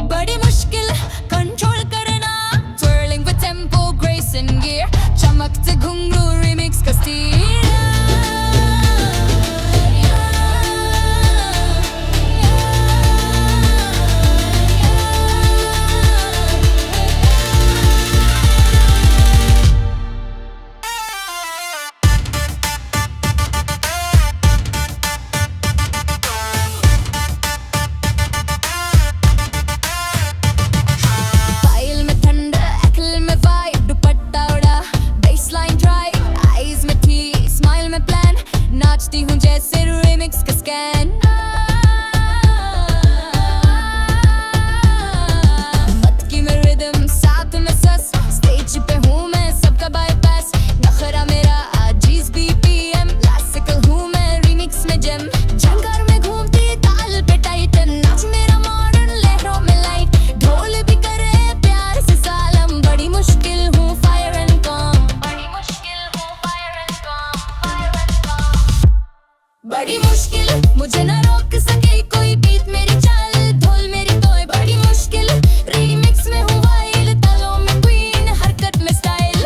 बड़ी मुश्किल कंट्रोल करना, twirling with tempo, grace and gear, चमकते घुंघरू remix का स्टील। नाचती हूँ जैसे रिमिक्स का स्कैन, मटकी में रिदम साथ में सस, स्टेज पे हूँ मैं सबका बाईपास, नखरा मेरा अजीज BPM, क्लासिकल हूँ मैं रिमिक्स में जेम, जंगर में घूमती ताल पे टाइटन, नाच मेरा मॉडर्न लहरों में लाइट, ढोल भी करे प्यार से सालम, बड़ी मुश्किल हूँ फायर एंड कॉम, बड़ी मुश्किल हूँ fire and com, fire and com. बड़ी मुश्किल मुझे न रोक सके कोई, बीट मेरी चाल ढोल मेरी तोय, बड़ी मुश्किल रीमिक्स में हूँ वाइल, तालों में क्वीन हरकत में स्टाइल।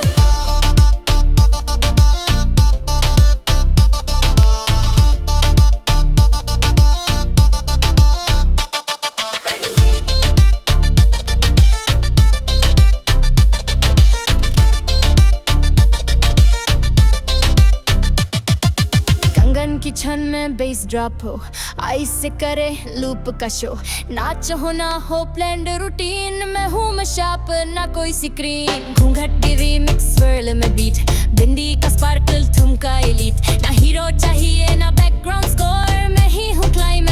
कंगन की छन में बेस ड्रॉप हो, आइस से करे लूप का शो, नाच हो ना हो प्लैंड रूटीन में हूँ मैं शार्प ना कोई स्क्रीन, घूंघट की रीमिक्स स्वर्ल में बीट, बिंदी का स्पार्कल ठुमका एलीट, ना हीरो चाहिए ना बैकग्राउंड स्कोर, मैं ही हूँ क्लाइमेक्स